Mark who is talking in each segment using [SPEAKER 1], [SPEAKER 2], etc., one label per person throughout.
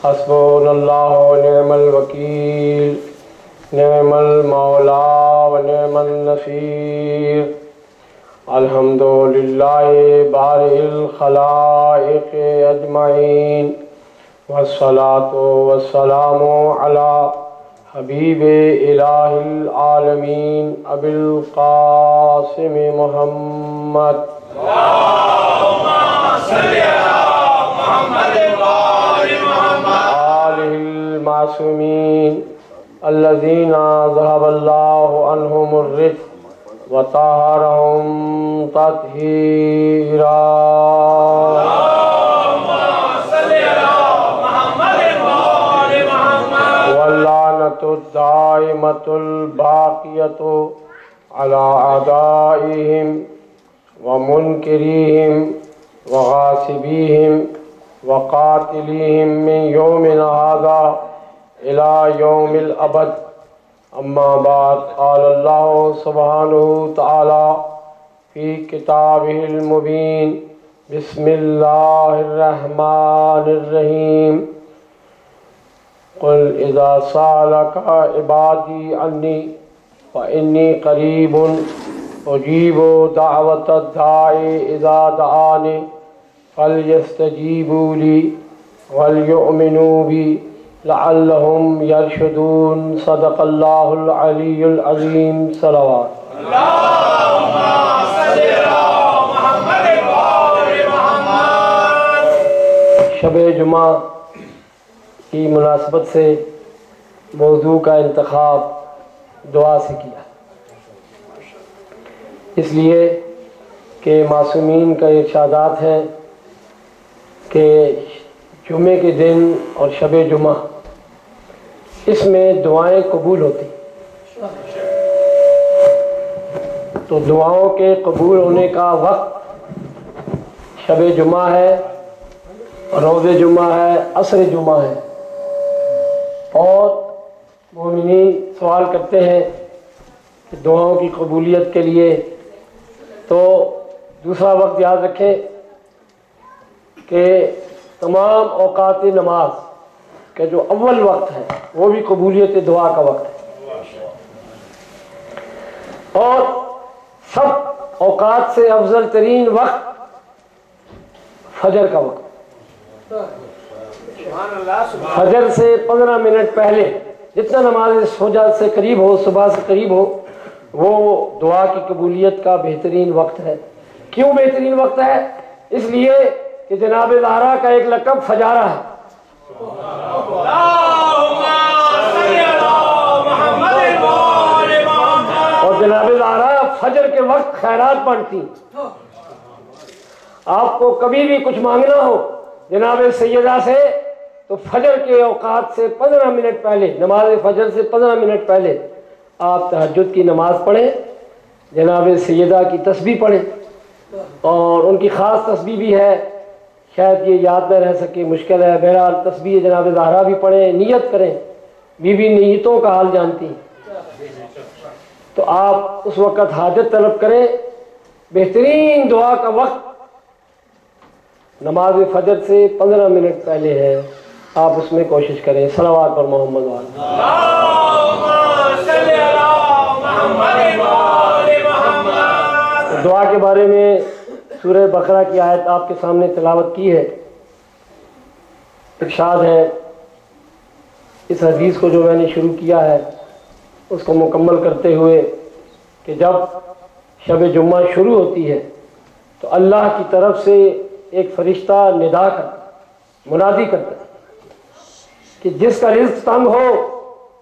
[SPEAKER 1] حسبنا اللہ ونعم الوکیل نعم المولا ونعم النصیر الحمدللہ بارئ الخلائق اجمعین والصلاة والسلام علی حبیب الہ العالمین ابی القاسم محمد اللہم صلی علی محمد المعصومین الذین ذهب اللہ عنہم الرجس وطہرہم تطہیرا اللہم صلی علی محمد واللعنۃ الدائمۃ الباقیۃ علی اعدائہم ومنکریہم وغاصبیہم وقاتلیہم من یومنا ھذا الى یوم الابد اما بعد قال اللہ سبحانہ تعالی فی کتابہ المبین بسم اللہ الرحمن الرحیم قل اذا سألک عبادی عنی فإنی قریب اجیب دعوت الداعی اذا دعانی فَلْيَسْتَجِيبُوا لِي وَلْيُؤْمِنُوا بِي لَعَلَّهُمْ يَرْشُدُونَ صدق اللہ العلی العظیم صلوات اللہم صلی علی محمد محمد۔ شب جمعہ کی مناسبت سے موضوع کا انتخاب دعا سے کیا، اس لیے کہ معصومین کا ارشادات ہیں کہ جمعے کے دن اور شب جمعہ اس میں دعائیں قبول ہوتی، تو دعاؤں کے قبول ہونے کا وقت شب جمعہ ہے، روز جمعہ ہے، عصر جمعہ ہے۔ اور مومنین سوال کرتے ہیں کہ دعاؤں کی قبولیت کے لیے تو دوسرا وقت یاد رکھیں کہ تمام اوقات نماز کا جو اول وقت ہے وہ بھی قبولیت دعا کا وقت ہے، اور سب اوقات سے افضل ترین وقت فجر کا وقت، فجر سے 15 منٹ پہلے جتنا نماز فجر سے قریب ہو، صبح سے قریب ہو، وہ دعا کی قبولیت کا بہترین وقت ہے۔ کیوں بہترین وقت ہے؟ اس لیے کہ جناب زہرا کا ایک لقب فجارہ ہے، اور جناب زہرا فجر کے وقت خیرات پڑھتی۔ آپ کو کبھی بھی کچھ مانگنا ہو جناب سیدہ سے تو فجر کے اوقات سے 15 منٹ پہلے، نماز فجر سے 15 منٹ پہلے آپ تہجد کی نماز پڑھیں، جناب سیدہ کی تسبیح پڑھیں، اور ان کی خاص تسبیح بھی ہے، شاید یہ یاد نہ رہ سکے، مشکل ہے، بہرحال تسبیح جناب زہرا بھی پڑھیں، نیت کریں، بی بی نیتوں کا حال جانتی ہیں، تو آپ اس وقت حاجت طلب کریں۔ بہترین دعا کا وقت نماز فجر سے 15 منٹ پہلے ہے، آپ اس میں کوشش کریں۔ صلوات پر محمد وآلہ۔ دعا کے بارے میں سورہ بقرہ کی آیت آپ کے سامنے تلاوت کی ہے۔ ارشاد ہے، اس حدیث کو جو میں نے شروع کیا ہے اس کو مکمل کرتے ہوئے، کہ جب شب جمعہ شروع ہوتی ہے تو اللہ کی طرف سے ایک فرشتہ ندا کرتا، منادی کرتا ہے کہ جس کا رزق تنگ ہو،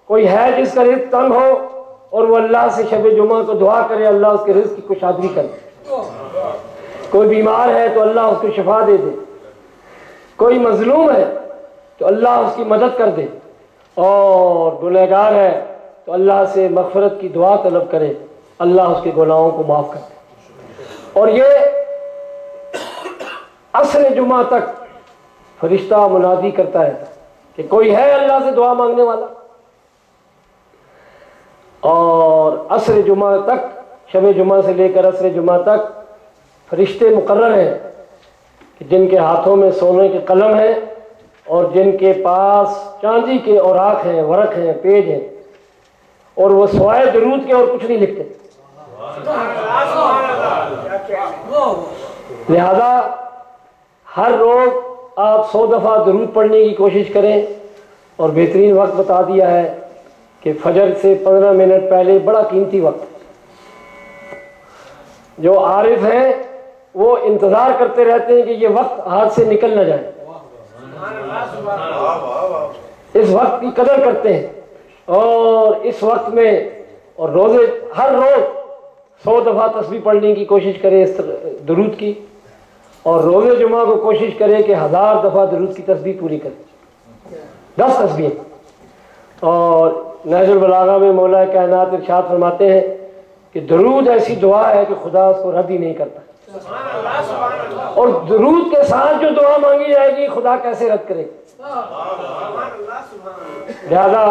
[SPEAKER 1] کوئی ہے جس کا رزق تنگ ہو اور وہ اللہ سے شب جمعہ کو دعا کرے اللہ اس کے رزق کی کشادگی کر دے، کوئی بیمار ہے تو اللہ اس کو شفا دے دے، کوئی مظلوم ہے تو اللہ اس کی مدد کر دے، اور گنہگار ہے تو اللہ سے مغفرت کی دعا طلب کرے، اللہ اس کے گناہوں کو معاف کر دے۔ اور یہ عصر جمعہ تک فرشتہ منادی کرتا ہے کہ کوئی ہے اللہ سے دعا مانگنے والا، اور عصر جمعہ تک، شب جمعہ سے لے کر عصر جمعہ تک فرشتے مقرر ہیں کہ جن کے ہاتھوں میں سونے کے قلم ہیں اور جن کے پاس چاندی کے اوراق ہیں، ورق ہیں، پیج ہیں، اور وہ سوائے درود کے اور کچھ نہیں لکھتے۔ لہذا ہر روز آپ 100 دفعہ درود پڑھنے کی کوشش کریں، اور بہترین وقت بتا دیا ہے کہ فجر سے 15 منٹ پہلے بڑا قیمتی وقت۔ جو عارف ہیں وہ انتظار کرتے رہتے ہیں کہ یہ وقت ہاتھ سے نکل نہ جائے، اس وقت کی قدر کرتے ہیں، اور اس وقت میں اور روزے ہر روز 100 دفعہ تسبیح پڑھنے کی کوشش کرے اس درود کی، اور روزے جمعہ کو کوشش کرے کہ 1000 دفعہ درود کی تسبیح پوری کرے، 10 تسبیح۔ اور نہج البلاغہ میں مولا کائنات ارشاد فرماتے ہیں کہ درود ایسی دعا ہے کہ خدا اس کو رد ہی نہیں کرتا، اور درود کے ساتھ جو دعا مانگی جائے گی خدا کیسے رد کرے گا۔ لہذا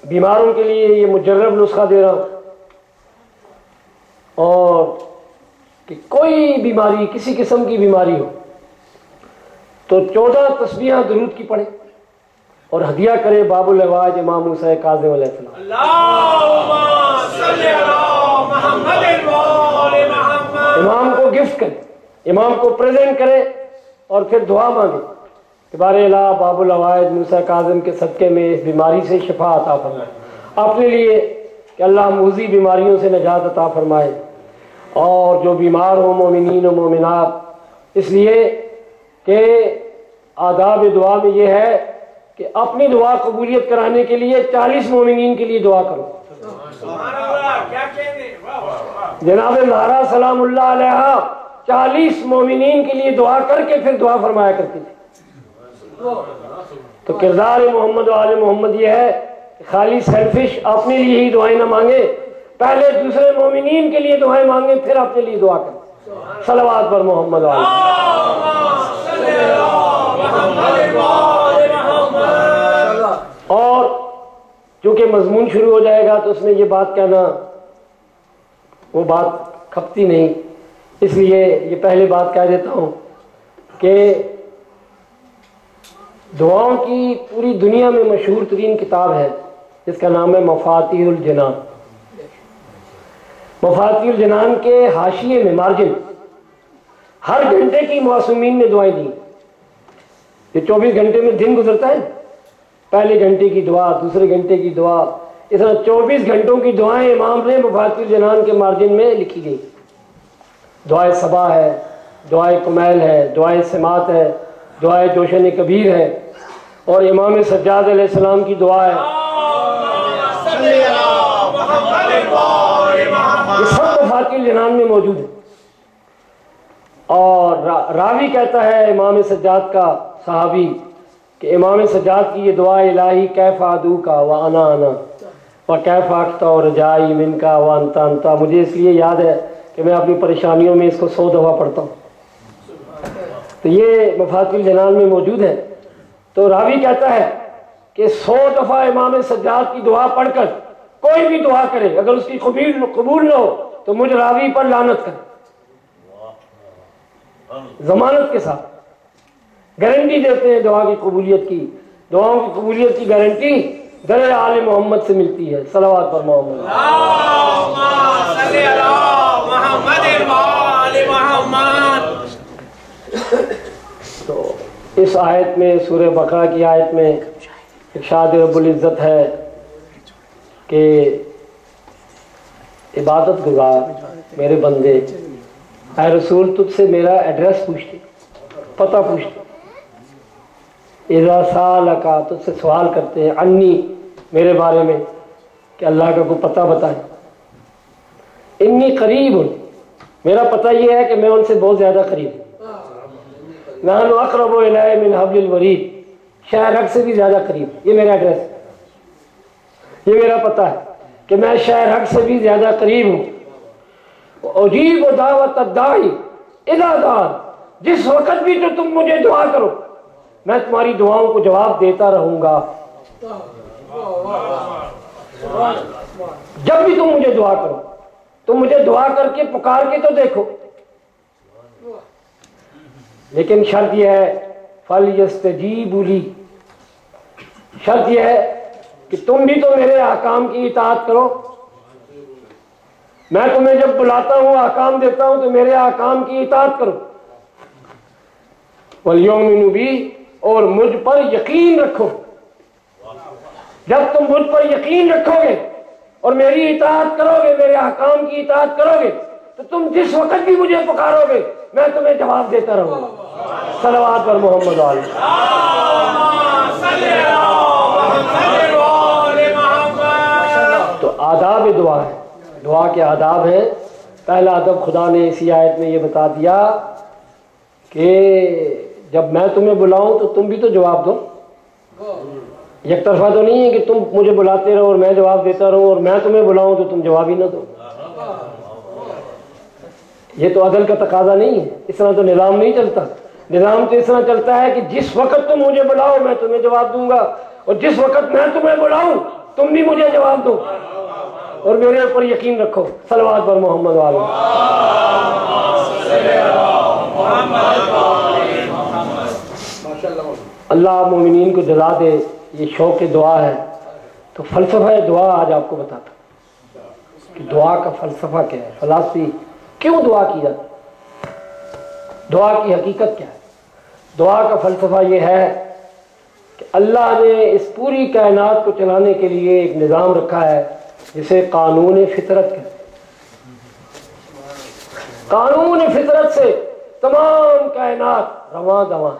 [SPEAKER 1] بیماروں کے لیے یہ مجرب نسخہ دے رہا ہوں، اور کہ کوئی بیماری، کسی قسم کی بیماری ہو تو 14 تسبیحاں درود کی پڑھے اور ہدیہ کرے باب العواج امام موسیٰ کاظم علیہ السلام۔ اللہم صلی علی محمد وآل محمد۔ امام کو گفٹ کرے، امام کو پریزنٹ کرے، اور پھر دعا مانگے کہ بارے الہ باب العواج موسیٰ کاظم کے صدقے میں اس بیماری سے شفا عطا فرمائے، اپنے لیے کہ اللہ موذی بیماریوں سے نجات عطا فرمائے، اور جو بیمار ہوں مومنین و مومنات، اس لیے کہ آداب دعا میں یہ ہے کہ اپنی دعا قبولیت کرانے کے لیے 40 مومنین کے لیے دعا کرو۔ جناب زہرا سلام اللہ علیہا 40 مومنین کے لیے دعا کر کے پھر دعا فرمایا کرتی تھی۔ تو کردار محمد و آل محمد یہ ہے کہ خالی سیلفش اپنے لیے ہی دعائیں نہ مانگے، پہلے دوسرے مومنین کے لیے دعائیں مانگے، پھر اپنے لیے دعا کریں۔ صلوات پر محمد و آل محمد۔ اور چونکہ مضمون شروع ہو جائے گا تو اس میں یہ بات کہنا وہ بات کھپتی نہیں، اس لیے یہ پہلے بات کہہ دیتا ہوں کہ دعاؤں کی پوری دنیا میں مشہور ترین کتاب ہے جس کا نام ہے مفاتیح الجنان۔ مفاتیح الجنان کے حاشیے میں مارجن ہر گھنٹے کی معصومین نے دعائیں دی۔ یہ 24 گھنٹے میں دن گزرتا ہے، پہلے گھنٹے کی دعا، دوسرے گھنٹے کی دعا، اس طرح 24 گھنٹوں کی دعائیں امام نے مفاتیح الجنان کے مارجن میں لکھی گئی۔ دعائے صبا ہے، دعائے کمیل ہے، دعائے سماعت ہے، دعائے جوشن کبیر ہے، اور امام سجاد علیہ السلام کی دعا ہے۔ یہ سب مفاتیح الجنان میں موجود ہے۔ اور راوی کہتا ہے امام سجاد کا صحابی کہ امام سجاد کی یہ دعا الہی کیف ادعو کا وانا انا وکیف اقطع رجائی من کا وانتا انتا، مجھے اس لیے یاد ہے کہ میں اپنی پریشانیوں میں اس کو 100 دفعہ پڑھتا ہوں۔ تو یہ مفاتیح الجنان میں موجود ہے۔ تو راوی کہتا ہے کہ 100 دفعہ امام سجاد کی دعا پڑھ کر کوئی بھی دعا کرے، اگر اس کی قبول نہ ہو تو مجھ راوی پر لعنت کرے، ضمانت کے ساتھ گارنٹی دیتے ہیں دعا کی قبولیت کی۔ دعاؤں کی قبولیت کی گارنٹی در آل محمد سے ملتی ہے۔ صلوات پر محمد۔ تو اس آیت میں، سورہ بقرہ کی آیت میں ارشاد رب العزت ہے کہ عبادت گزار میرے بندے اے رسول تجھ سے میرا ایڈریس پوچھتے، پتہ پوچھتے، اذا سالکا تجھ سے سوال کرتے ہیں انی میرے بارے میں، کہ اللہ کا کوئی پتہ بتائے. انی قریب ہوں، میرا پتہ یہ ہے کہ میں ان سے بہت زیادہ قریب ہوں. نحن اقرب الیہ من حبل الورید، شہ رگ سے بھی زیادہ قریب. یہ میرا ایڈریس، یہ میرا پتہ ہے کہ میں شہ رگ سے بھی زیادہ قریب ہوں. اجیب دعوت الداعی اذا دعان، جس وقت بھی تو تم مجھے دعا کرو میں تمہاری دعاؤں کو جواب دیتا رہوں گا. جب بھی تم مجھے دعا کرو، تم مجھے دعا کر کے پکار کے تو دیکھو. لیکن شرط یہ ہے فَلْيَسْتَجِيبُوا لِي، شرط یہ ہے کہ تم بھی تو میرے احکام کی اطاعت کرو. میں تمہیں جب بلاتا ہوں، احکام دیتا ہوں، تو میرے احکام کی اطاعت کرو. وَلْيُؤْمِنُوا بِي، اور مجھ پر یقین رکھو. جب تم مجھ پر یقین رکھو گے اور میری اطاعت کرو گے، میرے احکام کی اطاعت کرو گے، تو تم جس وقت بھی مجھے پکارو گے میں تمہیں جواب دیتا رہوں گا. صلوات پر محمد علیہ. تو آداب دعا ہے، دعا کے آداب ہیں. پہلا ادب خدا نے اسی آیت میں یہ بتا دیا کہ جب میں تمہیں بلاؤں تو تم بھی تو جواب دو. یک طرفہ تو نہیں ہے کہ تم مجھے بلاتے رہو اور میں جواب دیتا رہوں، اور میں تمہیں بلاؤں تو تم جواب ہی نہ دو. یہ تو عدل کا تقاضا نہیں ہے. اس طرح تو نظام نہیں چلتا. نظام تو اس طرح چلتا ہے کہ جس وقت تم مجھے بلاؤ میں تمہیں جواب دوں گا، اور جس وقت میں تمہیں بلاؤں تم بھی مجھے جواب دو اور میرے اوپر یقین رکھو. صلوات پر محمد علیہ. اللہ مومنین کو جزا دے. یہ شوق دعا ہے. تو فلسفہ دعا آج آپ کو بتاتا ہوں کہ دعا کا فلسفہ کیا ہے، فلسفی کیوں دعا کی جاتی ہے، دعا کی حقیقت کیا ہے. دعا کا فلسفہ یہ ہے کہ اللہ نے اس پوری کائنات کو چلانے کے لیے ایک نظام رکھا ہے جسے قانون فطرت کہتے ہیں. قانون فطرت سے تمام کائنات رواں دواں.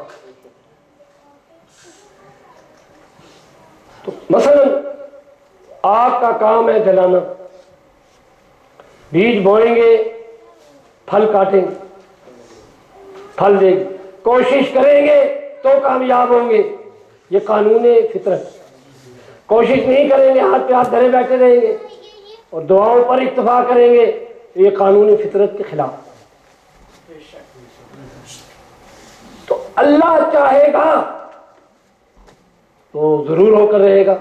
[SPEAKER 1] تو مثلا آگ کا کام ہے جلانا. بیج بوئیں گے، پھل کاٹیں گے، پھل دیں گے. کوشش کریں گے تو کامیاب ہوں گے. یہ قانون فطرت. کوشش نہیں کریں گے، ہاتھ پہ ہاتھ دھرے بیٹھے رہیں گے اور دعاؤں پر اکتفا کریں گے تو یہ قانون فطرت کے خلاف. تو اللہ چاہے گا تو ضرور ہو کر رہے گا،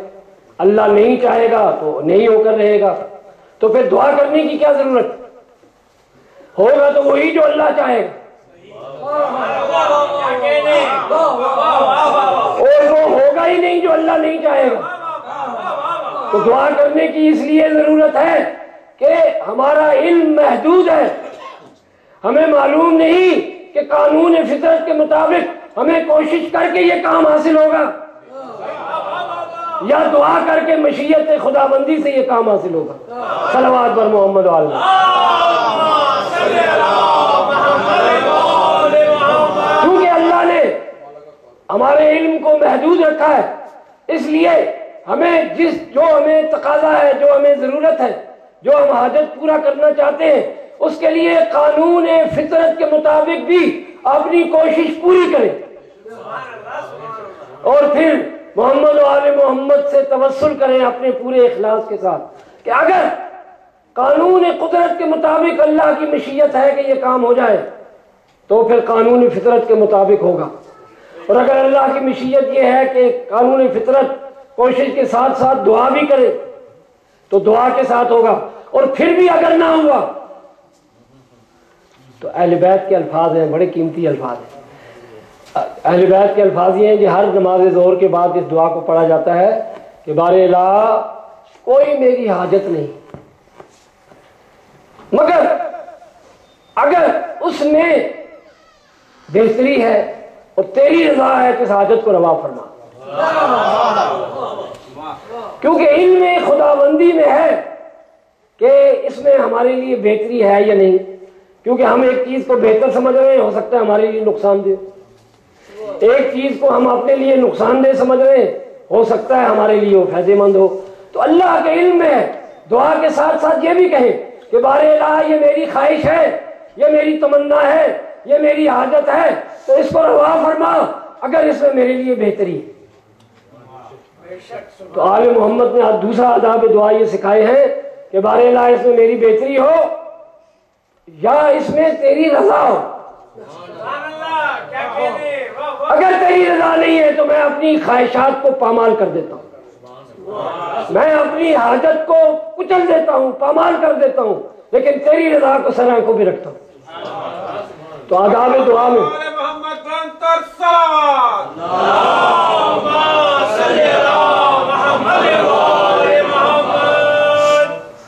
[SPEAKER 1] اللہ نہیں چاہے گا تو نہیں ہو کر رہے گا. تو پھر دعا کرنے کی کیا ضرورت؟ ہوگا تو وہی جو اللہ چاہے گا، اور وہ ہوگا ہی نہیں جو اللہ نہیں چاہے گا. تو دعا کرنے کی اس لیے ضرورت ہے کہ ہمارا علم محدود ہے. ہمیں معلوم نہیں کہ قانون فطرت کے مطابق ہمیں کوشش کر کے یہ کام حاصل ہوگا یا دعا کر کے مشیت خدا بندی سے یہ کام حاصل ہوگا. صلوات پر محمد علیہ. کیونکہ اللہ نے ہمارے علم کو محدود رکھا ہے، اس لیے ہمیں جو ہمیں تقاضا ہے، جو ہمیں ضرورت ہے، جو ہم حاجت پورا کرنا چاہتے ہیں، اس کے لیے قانون فطرت کے مطابق بھی اپنی کوشش پوری کریں اور پھر محمد و آل محمد سے توسل کریں اپنے پورے اخلاص کے ساتھ کہ اگر قانون قدرت کے مطابق اللہ کی مشیت ہے کہ یہ کام ہو جائے تو پھر قانون فطرت کے مطابق ہوگا. اور اگر اللہ کی مشیت یہ ہے کہ قانون فطرت کوشش کے ساتھ ساتھ دعا بھی کرے تو دعا کے ساتھ ہوگا. اور پھر بھی اگر نہ ہوا تو اہل بیت کے الفاظ ہیں، بڑے قیمتی الفاظ ہیں. اہل بیت کے الفاظ یہ ہیں کہ ہر نماز ظہر کے بعد اس دعا کو پڑھا جاتا ہے کہ بار الہ کوئی میری حاجت نہیں مگر اگر اس میں بہتری ہے اور تیری رضا ہے تو اس حاجت کو روا فرما. کیونکہ علم خداوندی میں ہے کہ اس میں ہمارے لیے بہتری ہے یا نہیں. کیونکہ ہم ایک چیز کو بہتر سمجھ رہے ہیں، ہو سکتا ہے ہمارے لیے نقصان دہ. ایک چیز کو ہم اپنے لیے نقصان دہ سمجھ رہے ہیں، ہو سکتا ہے ہمارے لیے وہ فائدہ مند ہو. تو اللہ کے علم میں دعا کے ساتھ ساتھ یہ بھی کہے کہ بار الہ یہ میری خواہش ہے، یہ میری تمنا ہے، یہ میری حاجت ہے، تو اس کو روا فرما اگر اس میں میرے لیے بہتری ہے۔ تو آل محمد نے دوسرا آداب دعا یہ سکھائے ہیں کہ بار الہ اس میں میری بہتری ہو یا اس میں تیری رضا ہو۔ اگر تیری رضا نہیں ہے تو میں اپنی خواہشات کو پامال کر دیتا ہوں، میں اپنی حاجت کو کچل دیتا ہوں، پامال کر دیتا ہوں، لیکن تیری رضا کو سر آنکھوں بھی رکھتا ہوں۔ تو آداب دعا میں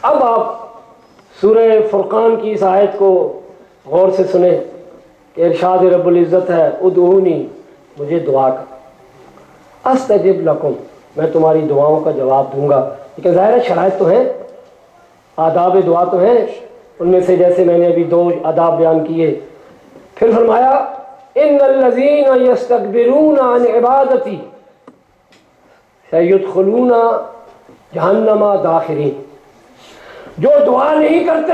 [SPEAKER 1] اب آپ سورہ فرقان کی اس آیت کو غور سے سنیں کہ ارشاد رب العزت ہے ادعونی، مجھے دعا کر، استجب لکم، میں تمہاری دعاؤں کا جواب دوں گا۔ لیکن ظاہر شرائط تو ہیں، آداب دعا تو ہیں، ان میں سے جیسے میں نے ابھی 2 آداب بیان کیے۔ پھر فرمایا ان الذین یستکبرون عن عبادتی سیدخلون جہنم داخرین، جو دعا نہیں کرتے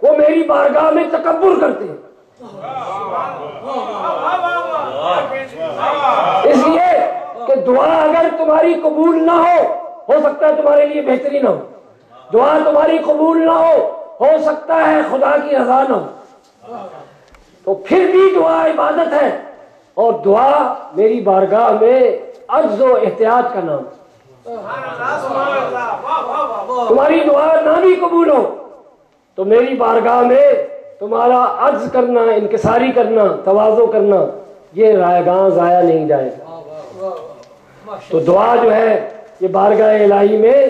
[SPEAKER 1] وہ میری بارگاہ میں تکبر کرتے ہیں۔ اس لیے کہ دعا اگر تمہاری قبول نہ ہو سکتا ہے تمہارے لیے بہتری نہ ہو، دعا تمہاری قبول نہ ہو سکتا ہے خدا کی رضا نہ ہو، تو پھر بھی دعا عبادت ہے، اور دعا میری بارگاہ میں عجز و احتیاط کا نام۔ تمہاری دعا نہ بھی قبول ہو تو میری بارگاہ میں تمہارا عجز کرنا، انکساری کرنا، تواضع کرنا، یہ رائگاں ضائع نہیں جائے گا۔ تو دعا جو ہے یہ بارگاہ الہی میں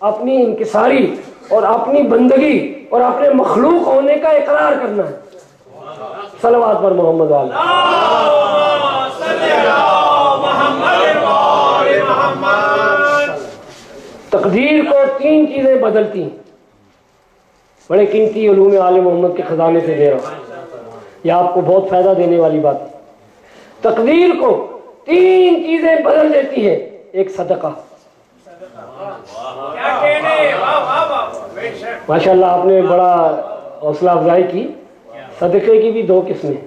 [SPEAKER 1] اپنی انکساری اور اپنی بندگی اور اپنے مخلوق ہونے کا اقرار کرنا ہے۔ صلوات پر محمد والا۔ تقدیر کو 3 چیزیں بدلتی ہیں، بڑے قیمتی علوم آل محمد کے خزانے سے دے رہا ہوں، یہ آپ کو بہت فائدہ دینے والی بات ہے۔ تقدیر کو 3 چیزیں بدل دیتی ہے۔ ایک صدقہ، ماشاءاللہ آپ نے بڑا حوصلہ افزائی کی۔ صدقے کی بھی 2 قسمیں،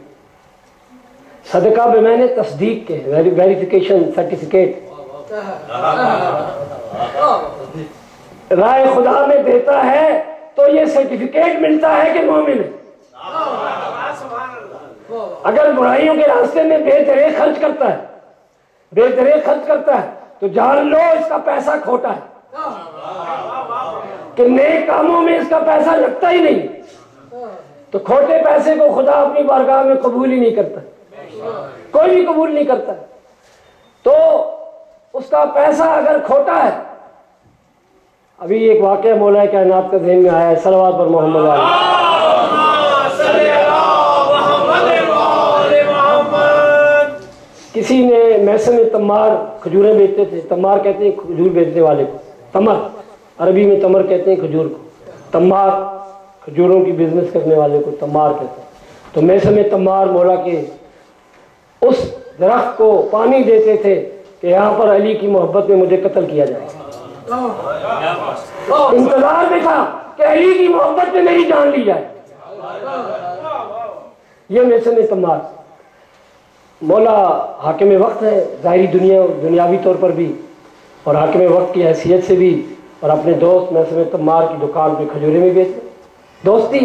[SPEAKER 1] صدقہ بمعنی تصدیق کے، ویریفیکیشن سرٹیفکیٹ، رائے خدا میں دیتا ہے تو یہ سرٹیفکیٹ ملتا ہے کہ مومن ہے۔ اگر برائیوں کے راستے میں بے دریغ خرچ کرتا ہے تو جان لو اس کا پیسہ کھوٹا ہے، کہ نیک کاموں میں اس کا پیسہ لگتا ہی نہیں، تو کھوٹے پیسے کو خدا اپنی بارگاہ میں قبول ہی نہیں کرتا، کوئی بھی قبول نہیں کرتا۔ تو اس کا پیسہ اگر کھوٹا ہے، ابھی ایک واقعہ مولا کائنات کا ذہن میں آیا ہے، صلوات پر محمد علیہ۔ کسی نے میسن تمار کھجوریں بیچتے تھے، تمار کہتے ہیں کھجور بیچنے والے کو، تمر عربی میں تمر کہتے ہیں کھجور کو، تمار کھجوروں کی بزنس کرنے والے کو تمار کہتے ہیں۔ تو میسن تمار مولا کے اس درخت کو پانی دیتے تھے کہ یہاں پر علی کی محبت میں مجھے قتل کیا جائے، انتظار میں تھا کہ علی کی محبت میں میری جان لی جائے۔ یہ میسن تمار مولا حاکم وقت ہے، ظاہری دنیاوی طور پر بھی، اور حاکم وقت کی حیثیت سے بھی، اور اپنے دوست میسن تمار کی دکان پہ کھجورے میں بیچتے، دوستی۔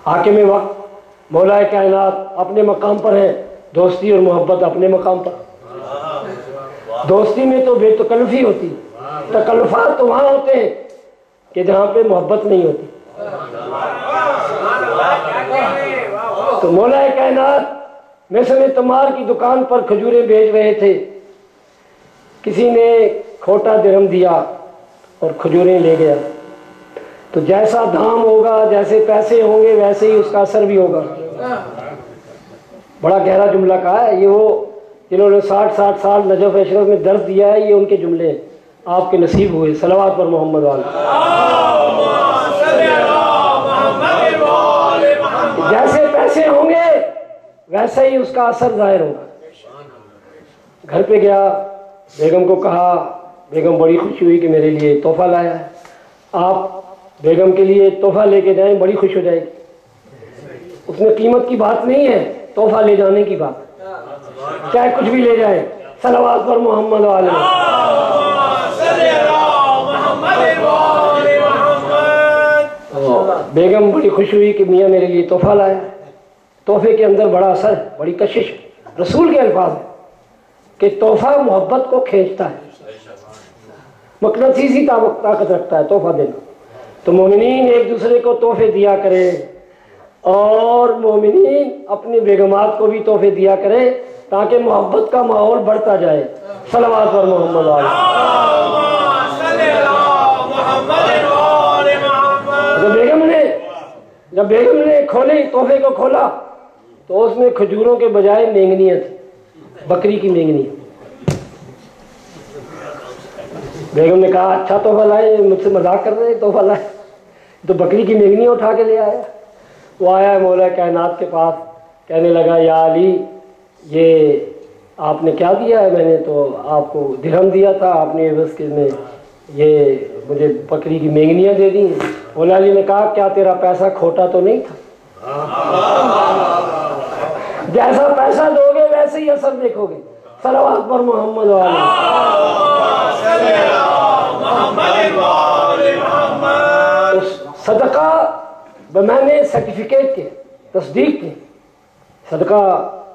[SPEAKER 1] حاکم وقت مولا کائنات اپنے مقام پر ہے، دوستی اور محبت اپنے مقام پر۔ دوستی میں تو بے تکلفی ہوتی، تکلفات تو وہاں ہوتے ہیں کہ جہاں پہ محبت نہیں ہوتی۔ تو مولا کائنات میسن تمار کی دکان پر کھجوریں بیچ رہے تھے، کسی نے کھوٹا درہم دیا اور کھجوریں لے گیا۔ تو جیسا دام ہوگا، جیسے پیسے ہوں گے، ویسے ہی اس کا اثر بھی ہوگا۔ بڑا گہرا جملہ کہا ہے، یہ وہ جنہوں نے 60 سال نجف اشرف میں درس دیا ہے، یہ ان کے جملے ہیں، آپ کے نصیب ہوئے۔ صلوات پر محمد والے۔ جیسے پیسے ہوں گے ویسا ہی اس کا اثر ظاہر ہوگا۔ گھر پہ گیا، بیگم کو کہا بیگم بڑی خوشی ہوئی کہ میرے لیے تحفہ لایا ہے. آپ بیگم کے لیے تحفہ لے کے جائیں، بڑی خوش ہو جائے گی. اس میں قیمت کی بات نہیں ہے، تحفہ لے جانے کی بات ہے. چاہے کچھ بھی لے جائیں. صلوات پر محمد والے. بیگم بڑی خوش ہوئی کہ میاں میرے لیے تحفہ لایا. تحفے کے اندر بڑا اثر، بڑی کشش. رسول کے الفاظ ہیں کہ تحفہ محبت کو کھینچتا ہے، مقناطیسی طاقت رکھتا ہے تحفہ دینا. تو مومنین ایک دوسرے کو تحفے دیا کریں، اور مومنین اپنی بیگمات کو بھی تحفے دیا کریں تاکہ محبت کا ماحول بڑھتا جائے. صلوات پر محمد والے. جب بیگم نے کھولی تحفے کو کھولا تو اس میں کھجوروں کے بجائے مینگنیاں تھیں، بکری کی مینگنی. بیگم نے کہا اچھا تحفہ لائے، مجھ سے مذاق کر رہے ہیں، تحفہ لائے تو بکری کی مینگنی اٹھا کے لے آیا. وہ آیا مولا کائنات کے پاس، کہنے لگا یا علی یہ آپ نے کیا دیا ہے؟ میں نے تو آپ کو درہم دیا تھا، آپ نے بس کے میں یہ مجھے بکری کی مینگنیاں دے دی. مولا علی نے کہا کیا تیرا پیسہ کھوٹا تو نہیں تھا؟ جیسا پیسہ دو گے ویسے ہی اثر دیکھو گے. صلوات پر محمد والے. صدقہ بمعنی سرٹیفکیٹ کے، تصدیق کے. صدقہ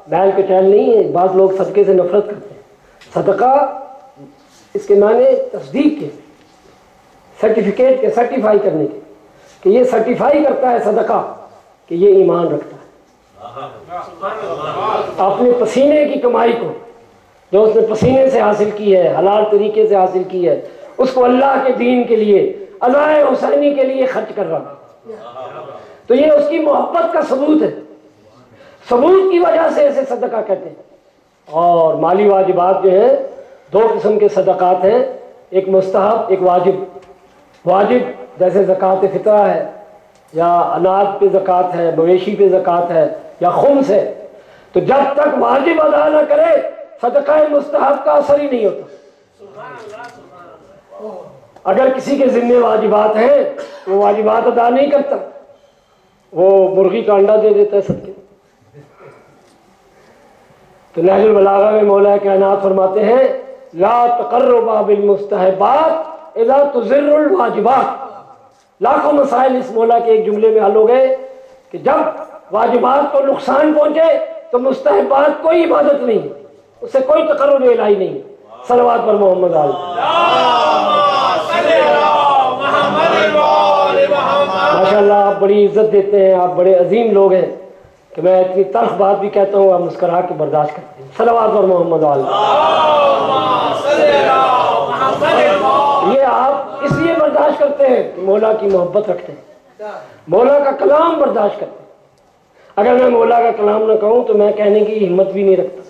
[SPEAKER 1] بیل کے چیل نہیں ہے. بعض لوگ صدقے سے نفرت کرتے ہیں. صدقہ اس کے معنی تصدیق کے، سرٹیفکیٹ کے، سرٹیفائی کرنے کے، کہ یہ سرٹیفائی کرتا ہے صدقہ کہ یہ ایمان رکھتا ہے. اپنے پسینے کی کمائی کو جو اس نے پسینے سے حاصل کی ہے، حلال طریقے سے حاصل کی ہے، اس کو اللہ کے دین کے لیے، ادائے حسینی کے لیے خرچ کر رہا. تو یہ اس کی محبت کا ثبوت ہے. ثبوت کی وجہ سے اسے صدقہ کہتے ہیں. اور مالی واجبات جو ہیں دو قسم کے صدقات ہیں، ایک مستحب، ایک واجب. واجب جیسے زکوٰۃ فطرہ ہے، یا اناج پہ زکوٰۃ ہے، مویشی پہ زکوٰۃ ہے، یا خمس ہے. تو جب تک واجب ادا نہ کرے صدقہ مستحب کا اثر ہی نہیں ہوتا. اگر کسی کے ذمے واجبات ہیں وہ واجبات ادا نہیں کرتا، وہ مرغی کا انڈا دے دیتا ہے صدقے. تو نہج البلاغہ میں مولا کائنات فرماتے ہیں لا تقربا بالمستحبات اذا تضر الواجبات. لاکھوں مسائل اس مولا کے ایک جملے میں حل ہو گئے کہ جب واجبات کو نقصان پہنچے تو مستحبات کوئی عبادت نہیں، اس سے کوئی تقرب الہی نہیں. صلوات پر محمد علی. ماشاءاللہ آپ بڑی عزت دیتے ہیں، آپ بڑے عظیم لوگ ہیں کہ میں اتنی تلخ بات بھی کہتا ہوں آپ مسکرا کے برداشت کرتے ہیں. صلوات پر محمد علی. یہ آپ اس لیے برداشت کرتے ہیں کہ مولا کی محبت رکھتے ہیں، مولا کا کلام برداشت کرتے ہیں. اگر میں مولا کا کلام نہ کہوں تو میں کہنے کی ہمت بھی نہیں رکھتا.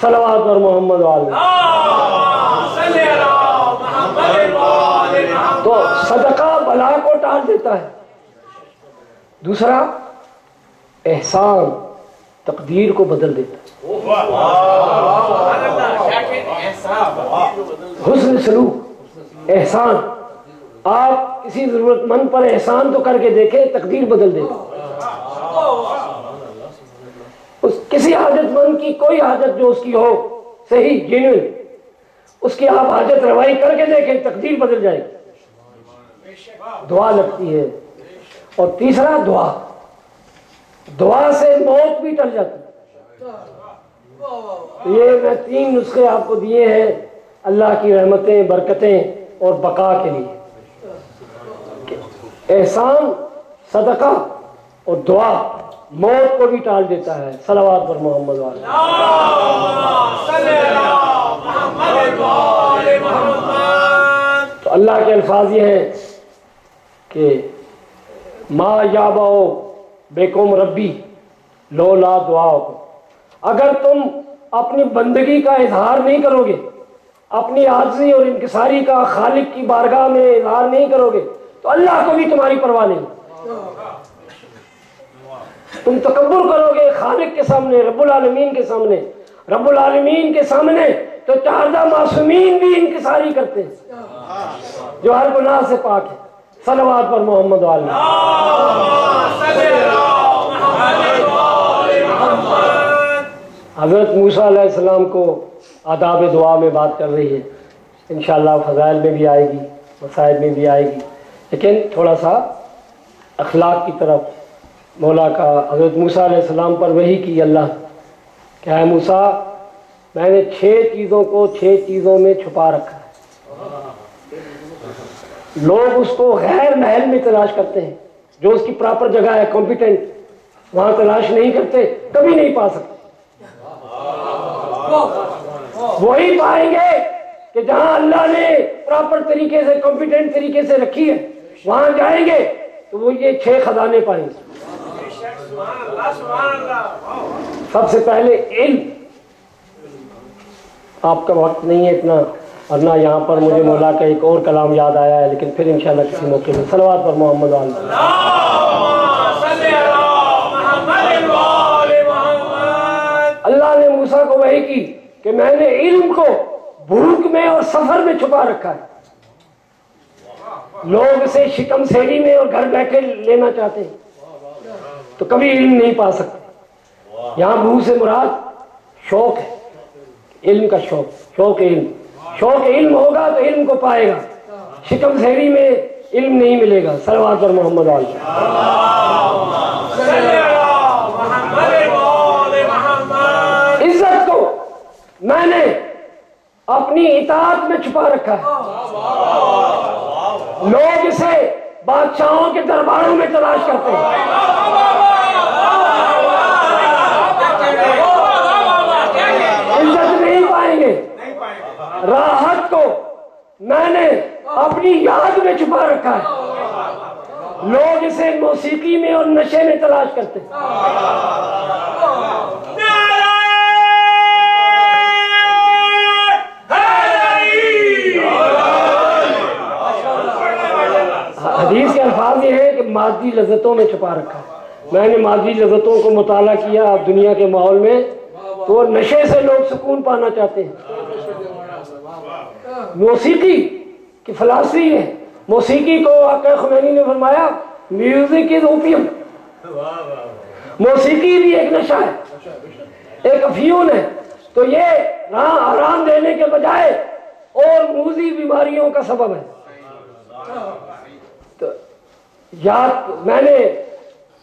[SPEAKER 1] صلوات پر محمد علی. تو صدقہ بلا کو ٹال دیتا ہے. دوسرا احسان تقدیر کو بدل دیتا ہے. حسن سلوک، احسان. آپ کسی ضرورت مند پر احسان تو کر کے دیکھیں، تقدیر بدل دیتا. اس کسی حاجت مند کی کوئی حاجت جو اس کی ہو صحیح جینوئن، اس کی آپ حاجت روائی کر کے دیکھیں، تقدیر بدل جائے گی. دعا لگتی ہے. اور تیسرا دعا، دعا سے موت بھی ٹل جاتی ہے. یہ میں 3 نسخے آپ کو دیے ہیں اللہ کی رحمتیں، برکتیں اور بقا کے لیے. احسان، صدقہ اور دعا موت کو بھی ٹال دیتا ہے. صلوات پر محمد والے. تو اللہ کے الفاظ یہ ہیں کہ ما یابو بیکم ربی لولا دعاؤکم. اگر تم اپنی بندگی کا اظہار نہیں کرو گے، اپنی عاجزی اور انکساری کا خالق کی بارگاہ میں اظہار نہیں کرو گے تو اللہ کو بھی تمہاری پرواہ نہیں. تم تکبر کرو گے خالق کے سامنے، رب العالمین کے سامنے. رب العالمین کے سامنے تو 14 معصومین بھی انکساری کرتے ہیں جو ہر گناہ سے پاک ہے. صلوات پر محمد وآلہ. حضرت موسیٰ علیہ السلام کو آداب دعا میں بات کر رہی ہے، انشاءاللہ فضائل میں بھی آئے گی، مسائل میں بھی آئے گی، لیکن تھوڑا سا اخلاق کی طرف. مولا کا حضرت موسیٰ علیہ السلام پر وحی کی اللہ کہ اے موسیٰ میں نے 6 چیزوں کو 6 چیزوں میں چھپا رکھا ہے. لوگ اس کو غیر محل میں تلاش کرتے ہیں، جو اس کی پراپر جگہ ہے کمپیٹنٹ، وہاں تلاش نہیں کرتے، کبھی نہیں پا سکتے. وہی پائیں گے کہ جہاں اللہ نے پراپر طریقے سے کمپیٹنٹ طریقے سے رکھی ہے، وہاں جائیں گے تو وہ یہ 6 خزانے پائیں گے. سب سے پہلے علم. آپ کا وقت نہیں ہے اتنا، ورنہ یہاں پر مجھے مولا کا ایک اور کلام یاد آیا ہے، لیکن پھر انشاءاللہ کسی موقع میں. صلوات پر محمد وآلہ. اللہ نے موسیٰ کو وحی کی کہ میں نے علم کو بھوک میں اور سفر میں چھپا رکھا ہے. لوگ اسے شکم سیری میں اور گھر بیٹھے لینا چاہتے ہیں تو کبھی علم نہیں پا سکتے. یہاں بھو سے مراد شوق ہے، علم کا شوق، شوق علم. شوق علم ہوگا تو علم کو پائے گا، شکم سیری میں علم نہیں ملے گا. صلوات پر محمد وآلہ. عزت کو میں نے اپنی اطاعت میں چھپا رکھا ہے. لوگ اسے بادشاہوں کے درباروں میں تلاش کرتے ہیں، عزت نہیں پائیں گے. راحت کو میں نے اپنی یاد میں چھپا رکھا ہے. لوگ اسے موسیقی میں اور نشے میں تلاش کرتے ہیں. حدیث کے الفاظ یہ ہے کہ مادی لذتوں میں چھپا رکھا ہے. میں نے مادی لذتوں کو مطالعہ کیا اب دنیا کے ماحول میں، تو نشے سے لوگ سکون پانا چاہتے ہیں. موسیقی کی فلسفی ہے. موسیقی کو آقا خمینی نے فرمایا میوزک از اوپیم. موسیقی بھی ایک نشہ ہے، ایک افیون ہے. تو یہ آرام دینے کے بجائے اور موذی بیماریوں کا سبب ہے. تو یاد میں نے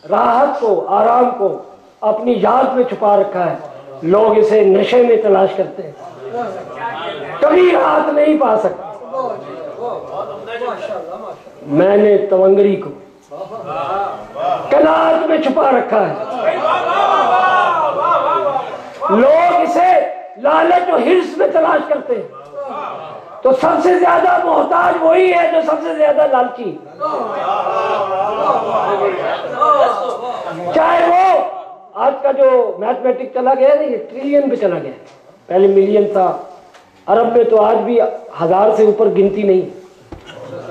[SPEAKER 1] راحت کو، آرام کو اپنی یاد میں چھپا رکھا ہے. لوگ اسے نشے میں تلاش کرتے ہیں، کبھی راحت نہیں پا سکتے. میں نے تونگری کو کنات میں چھپا رکھا ہے. لوگ اسے لالچ و حرص میں تلاش کرتے ہیں. تو سب سے زیادہ محتاج وہی ہے جو سب سے زیادہ لالچی. چاہے وہ آج کا جو میتھمیٹک چلا گیا نا، یہ ٹریلین پہ چلا گیا. پہلے ملین تھا. عرب میں تو آج بھی 1000 سے اوپر گنتی نہیں.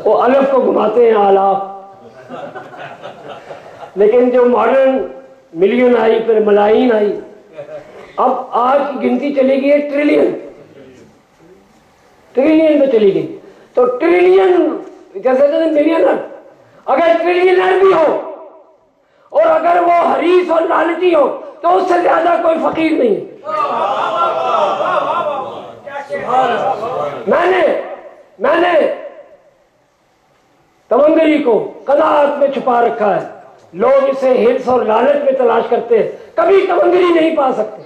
[SPEAKER 1] وہ الف کو گھماتے ہیں آلاف. لیکن جو ماڈرن ملین آئی، پھر ملائی آئی، اب آج کی گنتی چلی گئی ہے ٹریلین. ٹریلین میں چلی گئی. تو ٹریلین جیسے ملینر، اگر ٹریلینر بھی ہو اور اگر وہ حریص اور لالچی ہو تو اس سے زیادہ کوئی فقیر نہیں. میں نے تونگری کو قناعت میں چھپا رکھا ہے. لوگ اسے حرص اور لالچ میں تلاش کرتے ہیں، کبھی تونگری نہیں پا سکتے.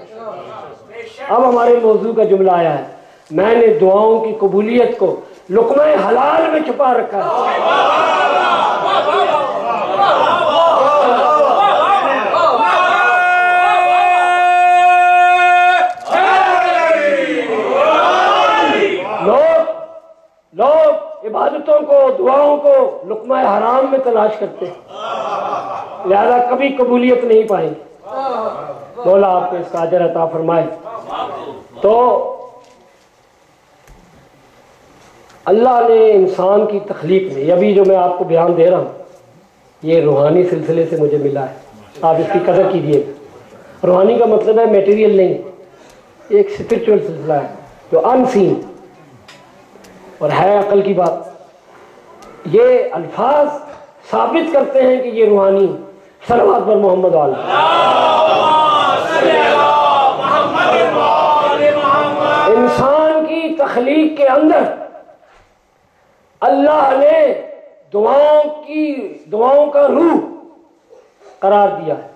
[SPEAKER 1] اب ہمارے موضوع کا جملہ آیا ہے، میں نے دعاؤں کی قبولیت کو لقمہ حلال میں چھپا رکھا ہے. لوگ عبادتوں کو، دعاؤں کو لقمہ حرام میں تلاش کرتے ہیں، لہذا کبھی قبولیت نہیں پائیں گے. مولا آپ کو اس کا اجر عطا فرمائے. تو اللہ نے انسان کی تخلیق میں، ابھی جو میں آپ کو بیان دے رہا ہوں یہ روحانی سلسلے سے مجھے ملا ہے، آپ اس کی قدر کیجیے. روحانی کا مطلب ہے میٹیریل نہیں، ایک اسپرچول سلسلہ ہے. جو انسین اور ہے عقل کی بات، یہ الفاظ ثابت کرتے ہیں کہ یہ روحانی۔ صلوات پر محمد والا۔ انسان کی تخلیق کے اندر اللہ نے دعاؤں کا روح قرار دیا ہے۔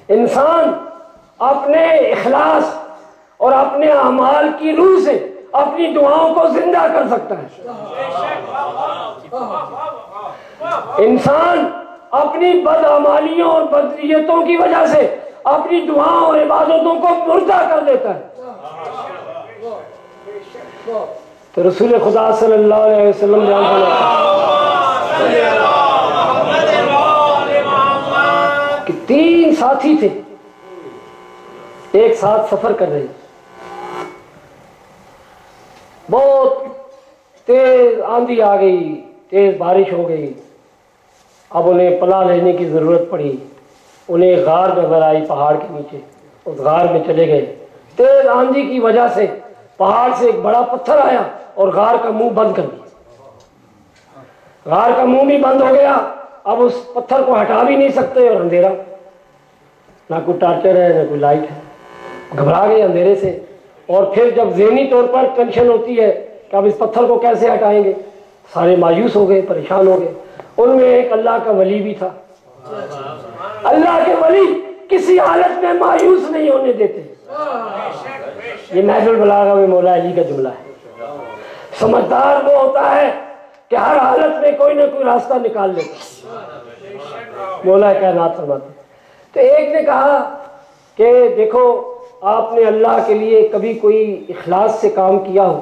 [SPEAKER 1] انسان اپنے اخلاص اور اپنے اعمال کی روح سے اپنی دعاؤں کو زندہ کر سکتا ہے۔ انسان اپنی بدعمالیوں اور بدنیتوں کی وجہ سے اپنی دعاؤں اور عبادتوں کو مردہ کر دیتا ہے۔ تو رسول خدا صلی اللہ علیہ وسلم کہ 3 ساتھی تھے، ایک ساتھ سفر کر رہے، بہت تیز آندھی آ گئی، تیز بارش ہو گئی، اب انہیں پناہ لینے کی ضرورت پڑی۔ انہیں غار نظر آئی پہاڑ کے نیچے، اس غار میں چلے گئے۔ تیز آندھی کی وجہ سے پہاڑ سے ایک بڑا پتھر آیا اور غار کا منہ بند کر دیا۔ غار کا منہ بھی بند ہو گیا، اب اس پتھر کو ہٹا بھی نہیں سکتے، اور اندھیرا، نہ کوئی ٹارچر ہے نہ کوئی لائٹ ہے۔ گھبرا گئے اندھیرے سے، اور پھر جب ذہنی طور پر ٹینشن ہوتی ہے کہ اب اس پتھر کو کیسے ہٹائیں گے، سارے مایوس ہو گئے، پریشان ہو گئے۔ ان میں ایک اللہ کا ولی بھی تھا۔ اللہ کے ولی کسی حالت میں مایوس نہیں ہونے دیتے۔ یہ نہج البلاغہ میں مولا علی کا جملہ ہے۔ سمجھدار وہ ہوتا ہے کہ ہر حالت میں کوئی نہ کوئی راستہ نکال لیتا۔ مولا کائنات فرماتے۔ تو ایک نے کہا کہ دیکھو، آپ نے اللہ کے لیے کبھی کوئی اخلاص سے کام کیا ہو،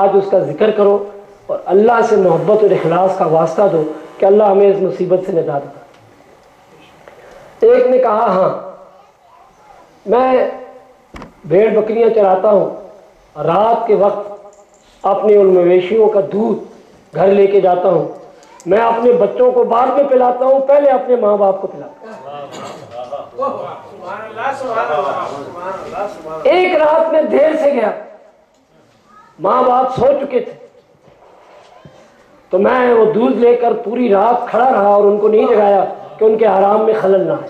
[SPEAKER 1] آج اس کا ذکر کرو اور اللہ سے محبت اور اخلاص کا واسطہ دو کہ اللہ ہمیں اس مصیبت سے نجات دے۔ ایک نے کہا ہاں، میں بھیڑ بکریاں چراتا ہوں، رات کے وقت اپنے ان مویشیوں کا دودھ گھر لے کے جاتا ہوں، میں اپنے بچوں کو بعد میں پلاتا ہوں، پہلے اپنے ماں باپ کو پلاتا ہوں۔ ایک رات میں دیر سے گیا، ماں باپ سو چکے تھے، تو میں وہ دودھ لے کر پوری رات کھڑا رہا اور ان کو نہیں جگایا کہ ان کے آرام میں خلل نہ آئے۔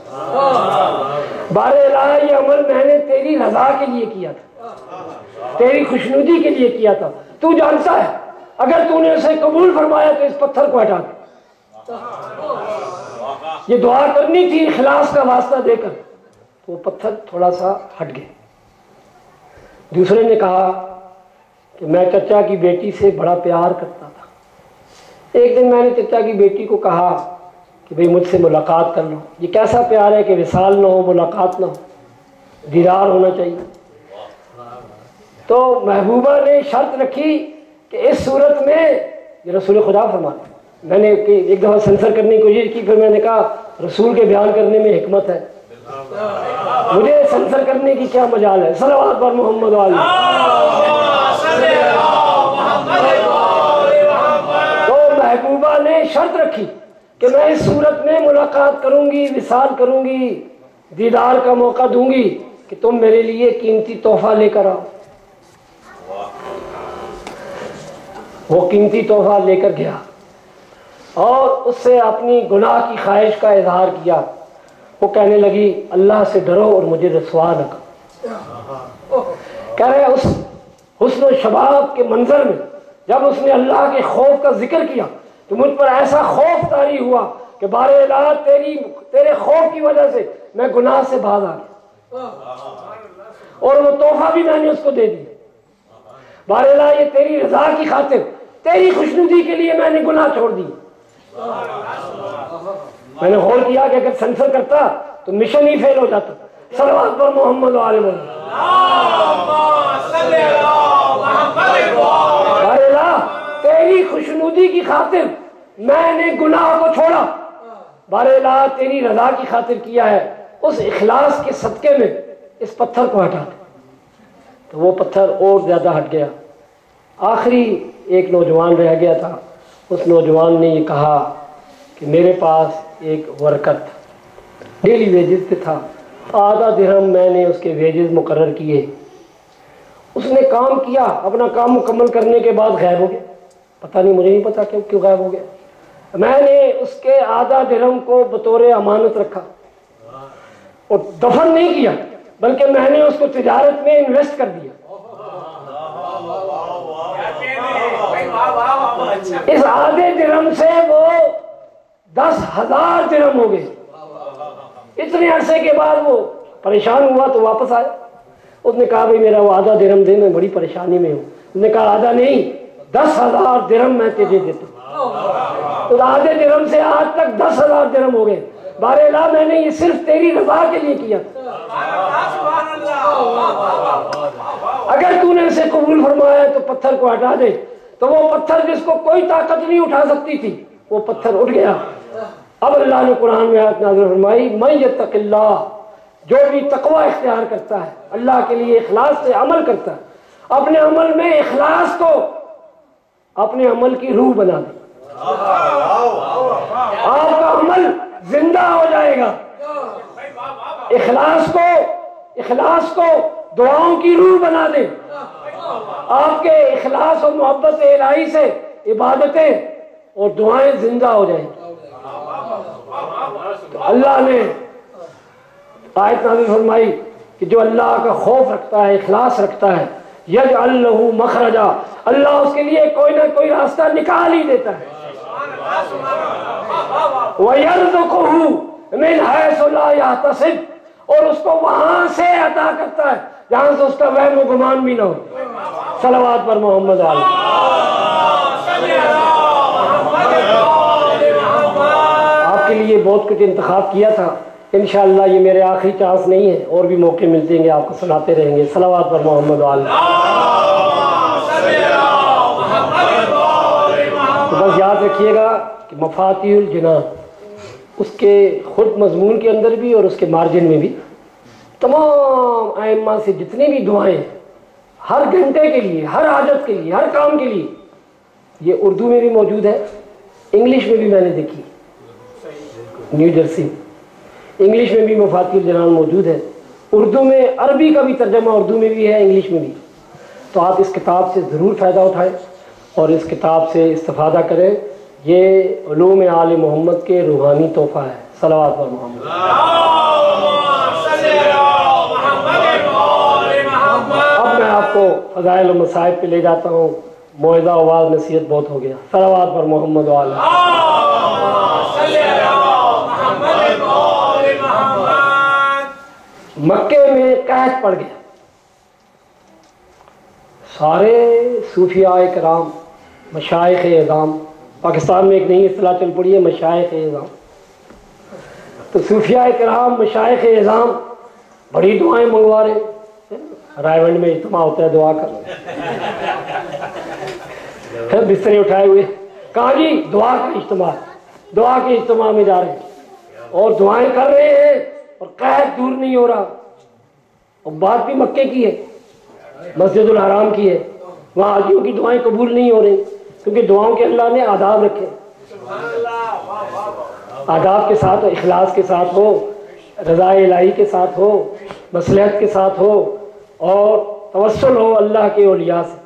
[SPEAKER 1] بارے الہ، یہ عمل میں نے تیری رضا کے لیے کیا تھا، تیری خوشنودی کے لیے کیا تھا، تو جانتا ہے اگر تو نے اسے قبول فرمایا تو اس پتھر کو ہٹا دے۔ یہ دعا کرنی تھی اخلاص کا واسطہ دے کر، تو وہ پتھر تھوڑا سا ہٹ گئے۔ دوسرے نے کہا کہ میں چچا کی بیٹی سے بڑا پیار کرتا تھا، ایک دن میں نے چچا کی بیٹی کو کہا کہ بھئی مجھ سے ملاقات کر لو۔ یہ کیسا پیار ہے کہ وصال نہ ہو، ملاقات نہ ہو، دیدار ہونا چاہیے۔ تو محبوبہ نے شرط رکھی کہ اس صورت میں، یہ رسول خدا فرماتے، میں نے ایک دفعہ سنسر کرنے کی کوشش کی، پھر میں نے کہا رسول کے بیان کرنے میں حکمت ہے، مجھے سنسر کرنے کی کیا مجال ہے۔ صلوات پر محمد والی۔ تو محبوبہ نے شرط رکھی کہ میں اس صورت میں ملاقات کروں گی، وصال کروں گی، دیدار کا موقع دوں گی کہ تم میرے لیے قیمتی تحفہ لے کر آؤ۔ وہ قیمتی تحفہ لے کر گیا اور اس سے اپنی گناہ کی خواہش کا اظہار کیا۔ وہ کہنے لگی اللہ سے ڈرو اور مجھے رسوا نہ کرو۔ کہہ رہے اس حسن و شباب کے منظر میں جب اس نے اللہ کے خوف کا ذکر کیا تو مجھ پر ایسا خوف طاری ہوا کہ بار الہ تیرے خوف کی وجہ سے میں گناہ سے باز آ گیا، اور وہ تحفہ بھی میں نے اس کو دے دیا۔ بار الہ یہ تیری رضا کی خاطر، تیری خوشنودی کے لیے میں نے گناہ چھوڑ دی۔ میں نے غور کیا کہ اگر سنسر کرتا تو مشن ہی فیل ہو جاتا۔ صلوات پر محمد وآل محمد۔ بار الہ تیری خوشنودی کی خاطر میں نے گناہ کو چھوڑا، بار الہ تیری رضا کی خاطر کیا ہے، اس اخلاص کے صدقے میں اس پتھر کو ہٹا دے۔ تو وہ پتھر اور زیادہ ہٹ گیا۔ آخری ایک نوجوان رہ گیا تھا، اس نوجوان نے یہ کہا کہ میرے پاس ایک ورکر ڈیلی ویجز پہ تھا، آدھا درہم میں نے اس کے ویجز مقرر کیے، اس نے کام کیا، اپنا کام مکمل کرنے کے بعد غائب ہو گیا، پتہ نہیں، مجھے نہیں پتا کیوں غائب ہو گیا۔ میں نے اس کے آدھا درہم کو بطور امانت رکھا اور دفن نہیں کیا، بلکہ میں نے اس کو تجارت میں انویسٹ کر دیا۔ اس آدھے درہم سے وہ 10,000 درہم ہو گئے۔ اتنے عرصے کے بعد وہ پریشان ہوا تو واپس آیا۔ اس نے کہا بھئی میرا وہ آدھا درہم دے، میں بڑی پریشانی میں ہوں۔ اس نے کہا آدھا نہیں، 10,000 درہم میں تجھے دیتا ہوں۔ تو آدھے درہم سے آج تک 10,000 درہم ہو گئے۔ بہرحال میں نے یہ صرف تیری رضا کے لیے کیا۔ اگر تو نے اسے قبول فرمایا تو پتھر کو ہٹا دے، تو وہ پتھر جس کو کوئی طاقت نہیں اٹھا سکتی تھی، وہ پتھر اٹھ گیا۔ اب اللہ نے قرآن میں آیت نازل فرمائی، من یتق اللہ، جو بھی تقوی اختیار کرتا ہے، اللہ کے لیے اخلاص سے عمل کرتا ہے، اپنے عمل میں اخلاص کو اپنے عمل کی روح بنا دے، آپ کا عمل زندہ ہو جائے گا۔ اخلاص کو دعاؤں کی روح بنا دے، آپ کے اخلاص اور محبت الہی سے عبادتیں اور دعائیں زندہ ہو جائیں گی۔ تو اللہ نے آیت نازل فرمائی کہ جو اللہ کا خوف رکھتا ہے، اخلاص رکھتا ہے، یجعل لہ مخرجا، اللہ اس کے لیے کوئی نہ کوئی راستہ نکال ہی دیتا ہے۔ وَيَرْزُقُهُ مِنْ حَيْثُ لَا يَحْتَسِبُ، اور اس کو وہاں سے عطا کرتا ہے جہاں سے اس کا وہم و گمان بھی نہ ہو۔ صلوات پر محمد علیہ۔ آپ کے لیے بہت کچھ انتخاب کیا تھا، انشاءاللہ یہ میرے آخری چانس نہیں ہے، اور بھی موقع ملتے ہیں، آپ کو سناتے رہیں گے۔ صلوات پر محمد علیہ۔ تو بس یاد رکھیے گا کہ مفاتیح الجنان، اس کے خود مضمون کے اندر بھی اور اس کے مارجن میں بھی تمام ائمہ سے جتنی بھی دعائیں ہر گھنٹے کے لیے، ہر حاجت کے لیے، ہر کام کے لیے، یہ اردو میں بھی موجود ہے، انگلش میں بھی میں نے دیکھی، نیو جرسی انگلش میں بھی مفاتیح الجنان موجود ہے، اردو میں، عربی کا بھی ترجمہ اردو میں بھی ہے، انگلش میں بھی۔ تو آپ اس کتاب سے ضرور فائدہ اٹھائیں اور اس کتاب سے استفادہ کریں، یہ علوم آل محمد کے روحانی تحفہ ہے۔ صلوات پر محمد۔ اب میں آپ کو فضائل و مصائب پہ لے جاتا ہوں، موعظہ آواز نصیحت بہت ہو گیا۔ صلوات پر محمد وعلیہ۔ مکے میں قحط پڑ گیا، سارے صوفیاء کرام، مشائخ اعظام، پاکستان میں ایک نئی اصطلاح چل پڑی ہے مشائخ اعظام، تو صوفیاء کرام، مشائخ اعظام بڑی دعائیں منگوا رہے، رائے میں اجتماع ہوتا ہے دعا کر، پھر بسترے اٹھائے ہوئے، کہا جی دعا کا اجتماع، دعا کے اجتماع میں جا رہے ہیں اور دعائیں کر رہے ہیں اور قحط دور نہیں ہو رہا، اور بات بھی مکے کی ہے، مسجد الحرام کی ہے، وہاں حاجیوں کی دعائیں قبول نہیں ہو رہی، کیونکہ دعاؤں کے اللہ نے آداب رکھے، آداب کے ساتھ، اخلاص کے ساتھ ہو، رضا الہی کے ساتھ ہو، مصلحت کے ساتھ ہو، اور توسل ہو اللہ کے اولیاء سے۔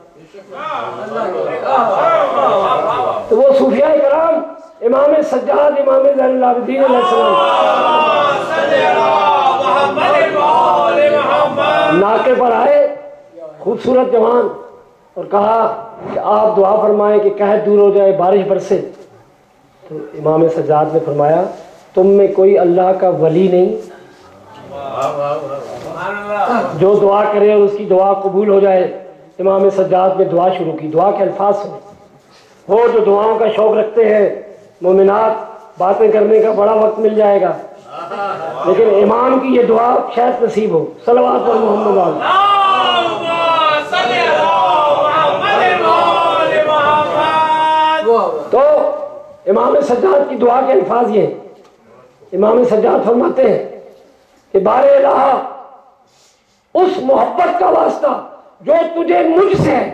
[SPEAKER 1] تو وہ صوفیاء کرام، امام سجاد، امام زین العابدین علیہ السلام ناکے پر آئے، خوبصورت جوان، اور کہا کہ آپ دعا فرمائیں کہ قحط دور ہو جائے، بارش برسے۔ تو امام سجاد نے فرمایا تم میں کوئی اللہ کا ولی نہیں جو دعا کرے اور اس کی دعا قبول ہو جائے؟ امام سجاد نے دعا شروع کی، دعا کے الفاظ سنے، وہ جو دعاؤں کا شوق رکھتے ہیں، مومنات باتیں کرنے کا بڑا وقت مل جائے گا، لیکن امام کی یہ دعا شاید نصیب ہو۔ صلوات پر محمد علیہ۔ تو امام سجاد کی دعا کے الفاظ یہ ہیں، امام سجاد فرماتے ہیں کہ بار الہ، اس محبت کا واسطہ جو تجھے مجھ سے ہے،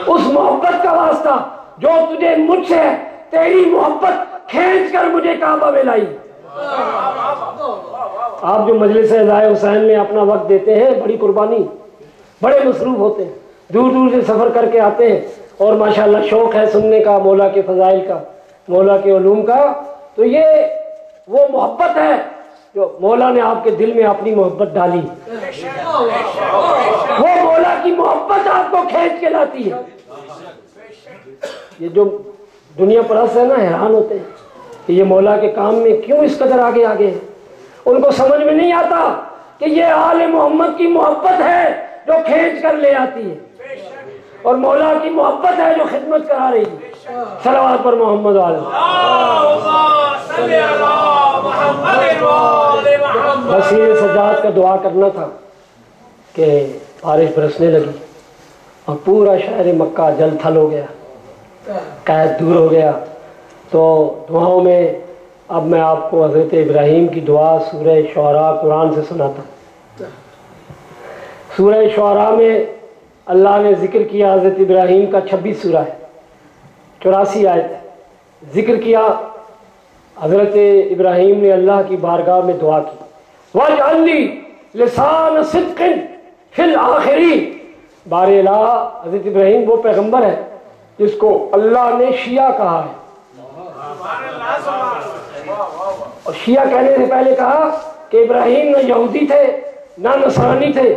[SPEAKER 1] اس محبت کا واسطہ جو تجھے مجھ سے ہے، تیری محبت کھینچ کر مجھے کعبہ میں لائی، آپ جو مجلس عزائے حسین میں اپنا وقت دیتے ہیں، بڑی قربانی، بڑے مصروف ہوتے ہیں، دور دور سے سفر کر کے آتے ہیں، اور ماشاءاللہ شوق ہے سننے کا مولا کے فضائل کا، مولا کے علوم کا، تو یہ وہ محبت ہے جو مولا نے آپ کے دل میں اپنی محبت ڈالی، وہ مولا کی محبت آپ کو کھینچ کے لاتی ہے۔ یہ جو دنیا پرست ہے نا، حیران ہوتے ہیں کہ یہ مولا کے کام میں کیوں اس قدر آگے آگے ہے، ان کو سمجھ میں نہیں آتا کہ یہ آل محمد کی محبت ہے جو کھینچ کر لے آتی ہے، اور مولا کی محبت ہے جو خدمت کرا رہی ہے۔ صلوات پر محمد علیہ۔ بس یہ سجاد کا دعا کرنا تھا کہ بارش برسنے لگی اور پورا شہر مکہ جل تھل ہو گیا، قید دور ہو گیا۔ تو دعاؤں میں اب میں آپ کو حضرت ابراہیم کی دعا سورہ شعراء قرآن سے سناتا ہوں۔ سورہ شعراء میں اللہ نے ذکر کیا، حضرت ابراہیم کا 26 سورہ ہے، 84 آیت ہے، ذکر کیا۔ حضرت ابراہیم نے اللہ کی بارگاہ میں دعا کی، وَاجْعَلْ لِي لِسَانَ صِدْقٍ فِي الْآخِرِينَ۔ بار الہ، حضرت ابراہیم وہ پیغمبر ہے جس کو اللہ نے شیعہ کہا ہے، اور شیعہ کہنے سے پہلے کہا کہ ابراہیم نہ یہودی تھے نہ نصرانی تھے،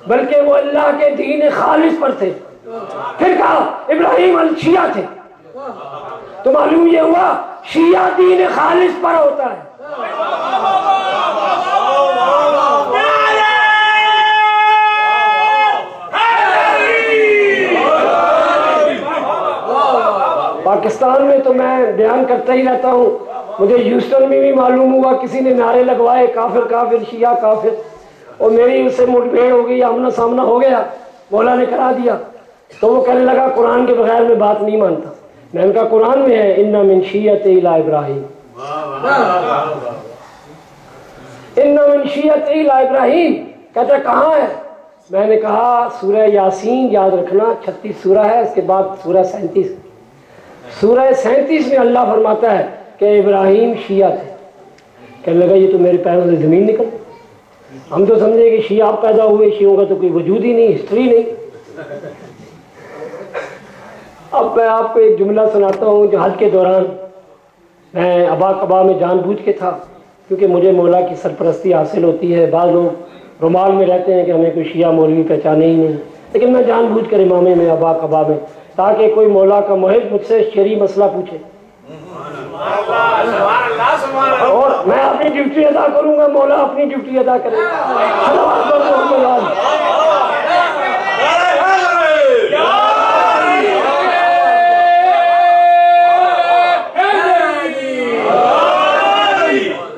[SPEAKER 1] بلکہ وہ اللہ کے دین خالص پر تھے۔ پھر کہا ابراہیم الشیعہ تھے، تو معلوم یہ ہوا شیعہ دین خالص پر ہوتا ہے۔ پاکستان میں تو میں بیان کرتا ہی رہتا ہوں، مجھے ہیوسٹن میں بھی معلوم ہوا کسی نے نعرے لگوائے کافر کافر شیعہ کافر، اور میری اس سے مٹ بھیڑ ہو گئی، آمنا سامنا ہو گیا، مولا نے کرا دیا۔ تو وہ کہنے لگا قرآن کے بغیر میں بات نہیں مانتا۔ میں نے کہا قرآن میں ہے ان من شیعۃ الی ابراہیم، ان من شیعۃ الی ابراہیم، کہتا کہاں ہے؟ میں نے کہا سورہ یاسین یاد رکھنا، 36 سورہ ہے، اس کے بعد سورہ 37، سورہ 37 میں اللہ فرماتا ہے کہ ابراہیم شیعہ تھے۔ کہنے لگا یہ تو میرے پیروں سے زمین نکل، ہم تو سمجھے کہ شیعہ آپ پیدا ہوئے، شیعوں کا تو کوئی وجود ہی نہیں، ہسٹری نہیں۔ اب میں آپ کو ایک جملہ سناتا ہوں جو حج کے دوران میں ابا کبا میں جان بوجھ کے تھا، کیونکہ مجھے مولا کی سرپرستی حاصل ہوتی ہے، بعض لوگ رومال میں رہتے ہیں کہ ہمیں کوئی شیعہ مولوی پہچانے ہی نہیں، لیکن میں جان بوجھ کر امامے میں ابا کبا میں، تاکہ کوئی مولا کا محب مجھ سے شرعی مسئلہ پوچھے اور میں اپنی ڈیوٹی ادا کروں گا، مولا اپنی ڈیوٹی ادا کرے گا۔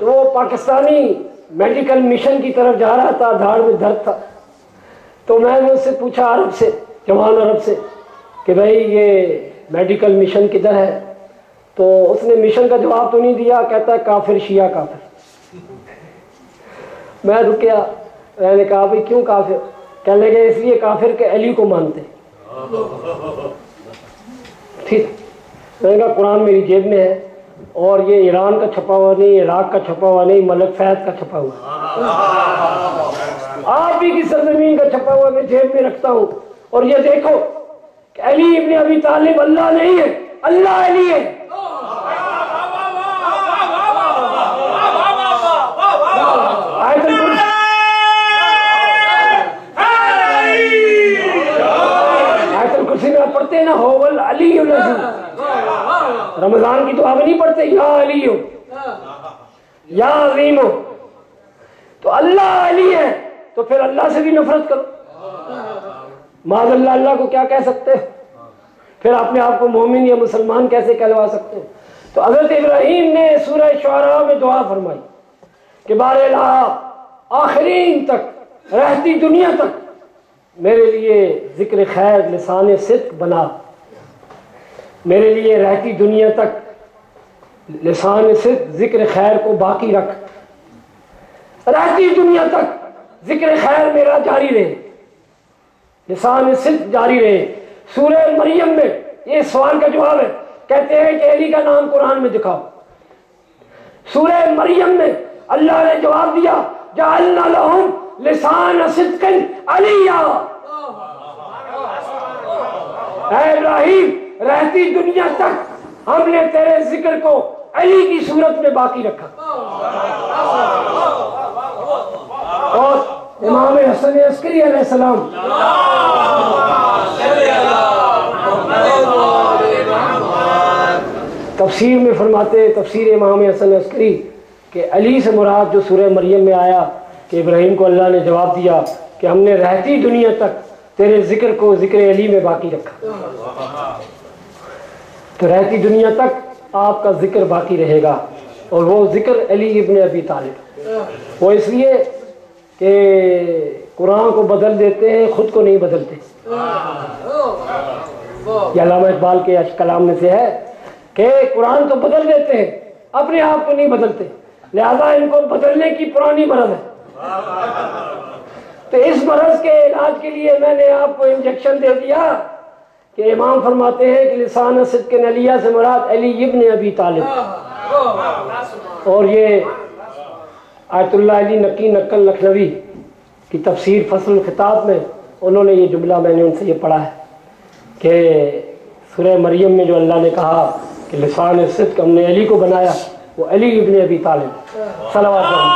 [SPEAKER 1] وہ پاکستانی میڈیکل مشن کی طرف جا رہا تھا، دھاڑ میں درد تھا، تو میں نے اس سے پوچھا عرب سے، جوان عرب سے، کہ بھائی یہ میڈیکل مشن کدھر ہے؟ تو اس نے مشن کا جواب تو نہیں دیا، کہتا ہے کافر شیعہ کافر۔ میں رکیا، میں نے کہا بھائی کیوں کافر؟ کہنے لگے اس لیے کافر کہ علی کو مانتے۔ ٹھیک، میں نے کہا قرآن میری جیب میں ہے، اور یہ ایران کا چھپا ہوا نہیں، عراق کا چھپا ہوا نہیں، ملک فہد کا چھپا ہوا، آپ ہی کی سرزمین کا چھپا ہوا میں جیب میں رکھتا ہوں، اور یہ دیکھو کہ علی ابن ابی طالب اللہ نہیں ہے، اللہ علی ہے۔ آیت الکرسی میں آپ پڑھتے ہیں نا، ہوول علی العظیم، رمضان کی دعا میں نہیں پڑھتے یا علی ہو یا عظیم ہو، تو اللہ علی ہے، تو پھر اللہ سے بھی نفرت کرو، معاذ اللہ اللہ کو کیا کہہ سکتے ہو؟ پھر اپنے آپ کو مومن یا مسلمان کیسے کہلوا سکتے ہو؟ تو حضرت ابراہیم نے سورہ شعراء میں دعا فرمائی کہ بار الہ آخرین تک، رہتی دنیا تک میرے لیے ذکر خیر لسان صدق بنا، میرے لیے رہتی دنیا تک لسان صدق ذکر خیر کو باقی رکھ، رہتی دنیا تک ذکر خیر میرا جاری رہے، لسان صدق جاری رہے۔ سورہ مریم میں یہ سوال کا جواب ہے، کہتے ہیں کہ علی کا نام قرآن میں دکھاؤ۔ سورہ مریم میں اللہ نے جواب دیا جعلنا لہم لسان صدق علیا، اے ابراہیم رہتی دنیا تک ہم نے تیرے ذکر کو علی کی صورت میں باقی رکھا۔ اور امام حسن عسکری علیہ السلام تفسیر میں فرماتے، تفسیر امام حسن عسکری کہ علی سے مراد جو سورہ مریم میں آیا کہ ابراہیم کو اللہ نے جواب دیا کہ ہم نے رہتی دنیا تک تیرے ذکر کو ذکر علی میں باقی رکھا، تو رہتی دنیا تک آپ کا ذکر باقی رہے گا، اور وہ ذکر علی ابن ابی طالب۔ وہ اس لیے کہ قرآن کو بدل دیتے ہیں، خود کو نہیں بدلتے۔ یہ علامہ اقبال کے کلام میں سے ہے کہ قرآن تو بدل دیتے ہیں، اپنے آپ کو نہیں بدلتے، لہذا ان کو بدلنے کی پرانی مرض ہے۔ تو اس مرض کے علاج کے لیے میں نے آپ کو انجیکشن دے دیا کہ امام فرماتے ہیں کہ لسان صدق علیہ سے مراد علی ابن ابی طالب، اور یہ آیت اللہ علی نقی نقل لکھنوی کی تفسیر فصل الخطاب میں انہوں نے یہ جملہ، میں نے ان سے یہ پڑھا ہے کہ سورہ مریم میں جو اللہ نے کہا کہ لسان صدق ہم نے علی کو بنایا، وہ علی ابن ابی طالب صلوات اللہ۔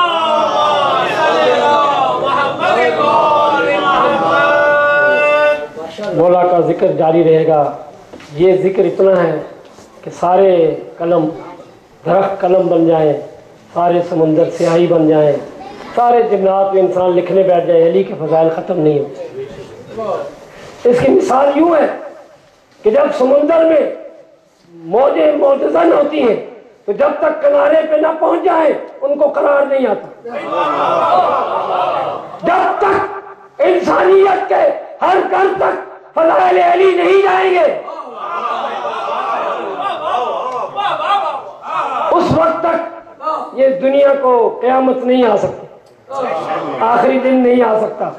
[SPEAKER 1] مولا کا ذکر جاری رہے گا۔ یہ ذکر اتنا ہے کہ سارے قلم درخت قلم بن جائیں، سارے سمندر سیاہی بن جائیں، سارے جنات میں انسان لکھنے بیٹھ جائیں، علی کے فضائل ختم نہیں ہوتے۔ اس کی مثال یوں ہے کہ جب سمندر میں موجیں موجزن ہوتی ہیں تو جب تک کنارے پہ نہ پہنچ جائیں ان کو قرار نہیں آتا، جب تک انسانیت کے ہر گھر تک فضائل علی نہیں جائیں گے اس وقت تک یہ دنیا کو قیامت نہیں آ سکتی، آخری دن نہیں آ سکتا۔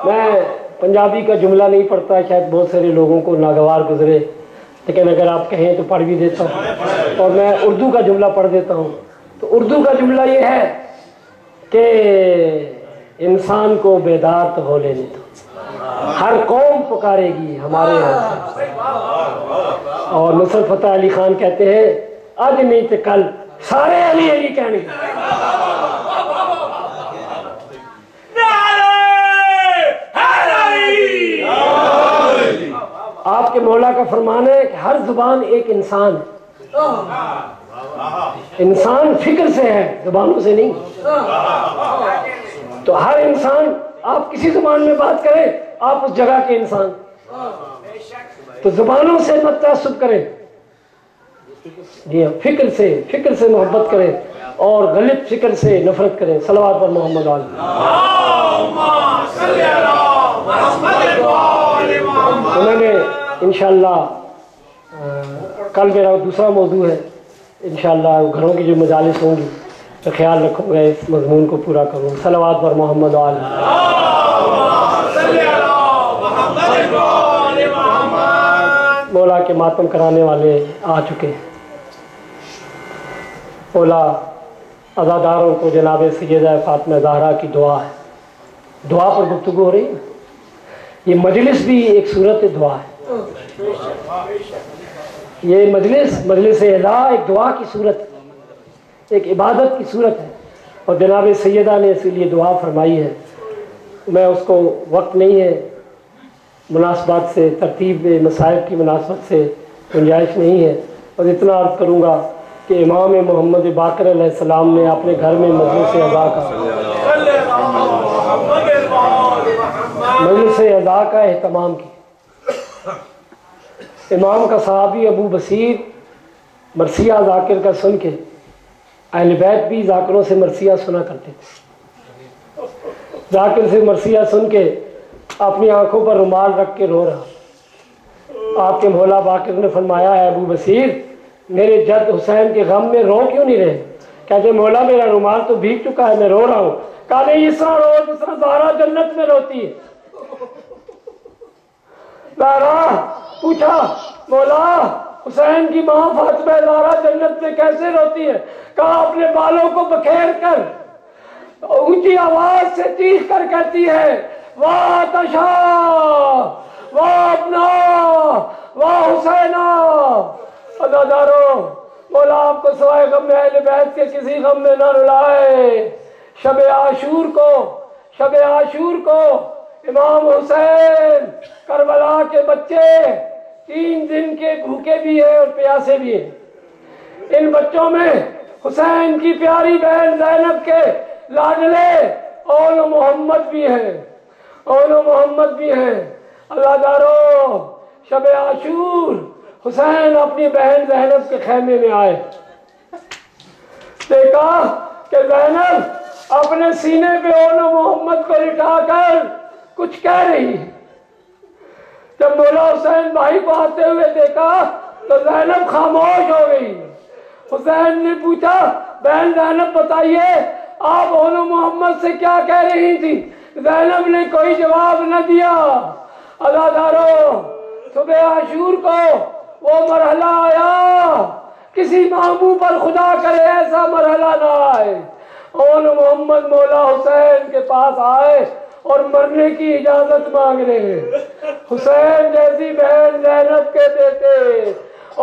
[SPEAKER 1] میں پنجابی کا جملہ نہیں پڑھتا، شاید بہت سارے لوگوں کو ناگوار گزرے، لیکن اگر آپ کہیں تو پڑھ بھی دیتا ہوں، اور میں اردو کا جملہ پڑھ دیتا ہوں۔ تو اردو کا جملہ یہ ہے کہ انسان کو بیدار تو ہو لینے دو، ہر قوم پکارے گی ہمارے یہاں سے۔ اور نصرت فتح علی خان کہتے ہیں آج نہیں تو کل سارے علی علی کہنے گے۔ آپ کے مولا کا فرمان ہے کہ ہر زبان ایک انسان ہے، انسان فکر سے ہے، زبانوں سے نہیں۔ تو ہر انسان، آپ کسی زبان میں بات کریں آپ اس جگہ کے انسان، تو زبانوں سے مت تعصب کریں، جی فکر سے محبت کریں، اور غلط فکر سے نفرت کریں۔ صلوات پر محمد علیہ۔ انہوں نے انشاءاللہ کل میرا دوسرا موضوع ہے، انشاءاللہ گھروں کی جو مجالس ہوں گی تو خیال رکھوں گا اس مضمون کو پورا کروں۔ صلوات پر محمد علیہ۔ مولا کے ماتم کرانے والے آ چکے ہیں۔ مولا عزاداروں کو جناب سیدہ فاطمہ زہرا کی دعا ہے، دعا پر گفتگو ہو رہی ہے، یہ مجلس بھی ایک صورت دعا ہے، یہ مجلس اعلیٰ ایک دعا کی صورت ہے، ایک عبادت کی صورت ہے، اور جناب سیدہ نے اسی لیے دعا فرمائی ہے۔ میں اس کو وقت نہیں ہے، مناسبات سے، ترتیب مسائل کی مناسبت سے گنجائش نہیں ہے، اور اتنا عرض کروں گا کہ امام محمد باقر علیہ السلام نے اپنے گھر میں مجلس اعزا کا اہتمام کیا۔ امام کا صحابی ابو بصیر مرثیہ ذاکر کا سن کے اہل بیت بھی ذاکروں سے مرثیہ سنا کرتے تھے، ذاکر سے مرثیہ سن کے اپنی آنکھوں پر رومال رکھ کے رو رہا۔ آپ کے مولا باقر نے فرمایا ہے ابو بصیر میرے جد حسین کے غم میں رو کیوں نہیں رہے؟ کہتے مولا میرا رومال تو بھیگ چکا ہے، میں رو رہا ہوں۔ کہا نہیں اس طرح رو جس طرح زہرا جنت میں روتی ہے۔ زہرا پوچھا مولا حسین کی ماں فاطمہ زہرا جنت میں کیسے روتی ہے؟ کہا اپنے بالوں کو بکھیر کر اونچی آواز سے چیخ کر کہتی ہے واہ تشا واہ ابنا واہ حسینہ۔ عزادارو مولا آپ کو سوائے غم اہل بیت کے کسی غم میں نہ رلائے۔ شب عاشور کو امام حسین کربلا کے بچے 3 دن کے بھوکے بھی ہیں اور پیاسے بھی ہیں۔ ان بچوں میں حسین کی پیاری بہن زینب کے لاڈلے اول محمد بھی ہیں۔ عزادارو شب عاشور حسین اپنی بہن زینب کے خیمے میں آئے، دیکھا کہ زینب اپنے سینے پہ اول محمد کو لٹا کر کچھ کہہ رہی ہے۔ جب مولا حسین بھائی کو آتے ہوئے دیکھا تو زینب خاموش ہو گئی۔ حسین نے پوچھا بہن زینب بتائیے آپ اول محمد سے کیا کہہ رہی تھی؟ زینب نے کوئی جواب نہ دیا۔ عزادارو صبح عاشور کو وہ مرحلہ آیا، کسی معمو پر خدا کرے ایسا مرحلہ نہ آئے۔ اول محمد مولا حسین کے پاس آئے اور مرنے کی اجازت مانگ رہے ہیں۔ حسین جیسی بہن زینب کے بیٹے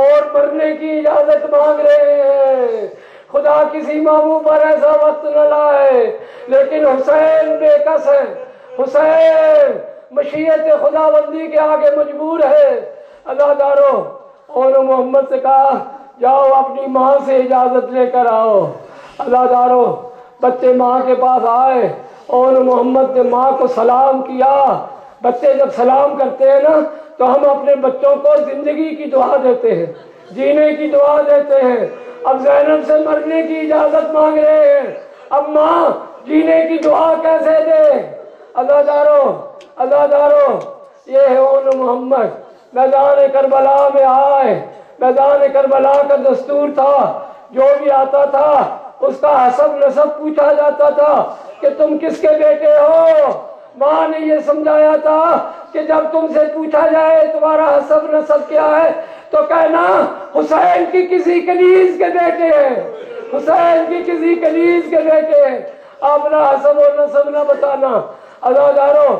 [SPEAKER 1] اور مرنے کی اجازت مانگ رہے ہیں۔ خدا کسی معمو پر ایسا وقت نہ لائے، لیکن حسین بے کس ہے، حسین مشیت خداوندی کے آگے مجبور ہے۔ عزادارو اول محمد سے کہا جاؤ اپنی ماں سے اجازت لے کر آؤ۔ عزادارو بچے ماں کے پاس آئے، اول محمد نے ماں کو سلام کیا۔ بچے جب سلام کرتے ہیں نا تو ہم اپنے بچوں کو زندگی کی دعا دیتے ہیں، جینے کی دعا دیتے ہیں۔ اب زینب سے مرنے کی اجازت مانگ رہے ہیں، اب ماں جینے کی دعا کیسے دے؟ عزادارو یہ ہے اول محمد۔ میدان کربلا میں آئے، میدان کربلا کا دستور تھا جو بھی آتا تھا اس کا حسب نسب پوچھا جاتا تھا کہ تم کس کے بیٹے ہو۔ ماں نے یہ سمجھایا تھا کہ جب تم سے پوچھا جائے تمہارا حسب نسب کیا ہے تو کہنا حسین کی کسی کنیز کے بیٹے ہیں، حسین کی کسی کنیز کے بیٹے ہیں، اپنا حسب و نسب نہ بتانا۔ عزادارو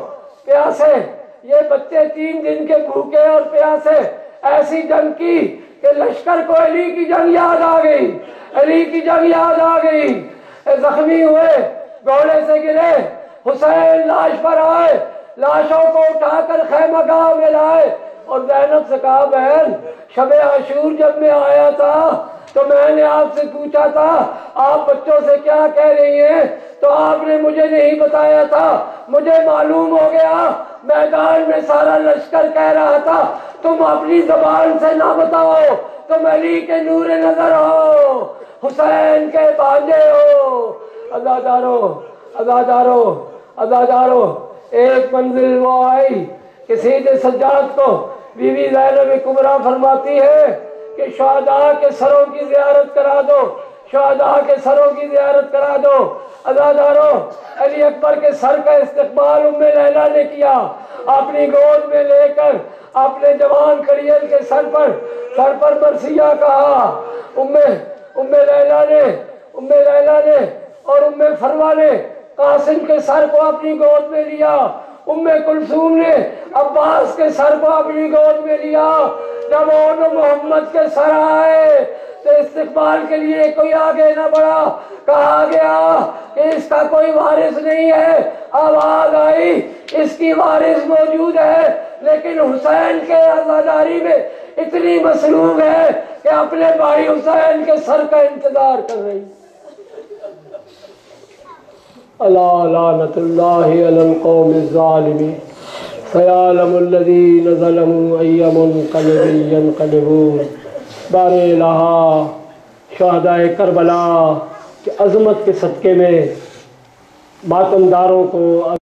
[SPEAKER 1] پیاسے یہ بچے 3 دن کے بھوکے اور پیاسے، ایسی جنگ کی کہ لشکر کو علی کی جنگ یاد آ گئی، علی کی جنگ یاد آ گئی۔ زخمی ہوئے، گھوڑے سے گرے، حسین لاش پر آئے، لاشوں کو اٹھا کر خیمہ گاہ میں لائے اور زینب سے کہا بہن شب عاشور جب میں آیا تھا تو میں نے آپ سے پوچھا تھا آپ بچوں سے کیا کہہ رہی ہیں تو آپ نے مجھے نہیں بتایا تھا، مجھے معلوم ہو گیا میدان میں سارا لشکر کہہ رہا تھا تم اپنی زبان سے نہ بتاؤ، تم علی کے نور نظر ہو، حسین کے بھانجے ہو۔ عزادارو ایک منزل وہ آئی کہ سید سجاد کو بیوی زینب کبریٰ فرماتی ہے کہ شہداء کے سروں کی زیارت کرا دو، شہداء کے سروں کی زیارت کرا دو۔ عزادارو علی اکبر کے سر کا استقبال ام لیلہ نے کیا، اپنی گود میں لے کر اپنے جوان کڑیل کے سر پر مرثیہ کہا۔ ام لیلہ نے اور ام فروہ نے قاسم کے سر کو اپنی گود میں لیا، ام کلثوم نے عباس کے سر کو اپنی گود میں لیا۔ جب اول محمد کے سر آئے تو استقبال کے لیے کوئی آگے نہ بڑھا، کہا گیا کہ اس کا کوئی وارث نہیں ہے۔ آواز آئی اس کی وارث موجود ہے لیکن حسین کے عزاداری میں اتنی مصروف ہے کہ اپنے بھائی حسین کے سر کا انتظار کر رہی۔ الا لعنت اللہ علی القوم الظالمین سیعلم الذین ظلموا ای منقلب ینقلبون۔ بار الہ شہداء کربلا کی عظمت کے صدقے میں ماتمداروں کو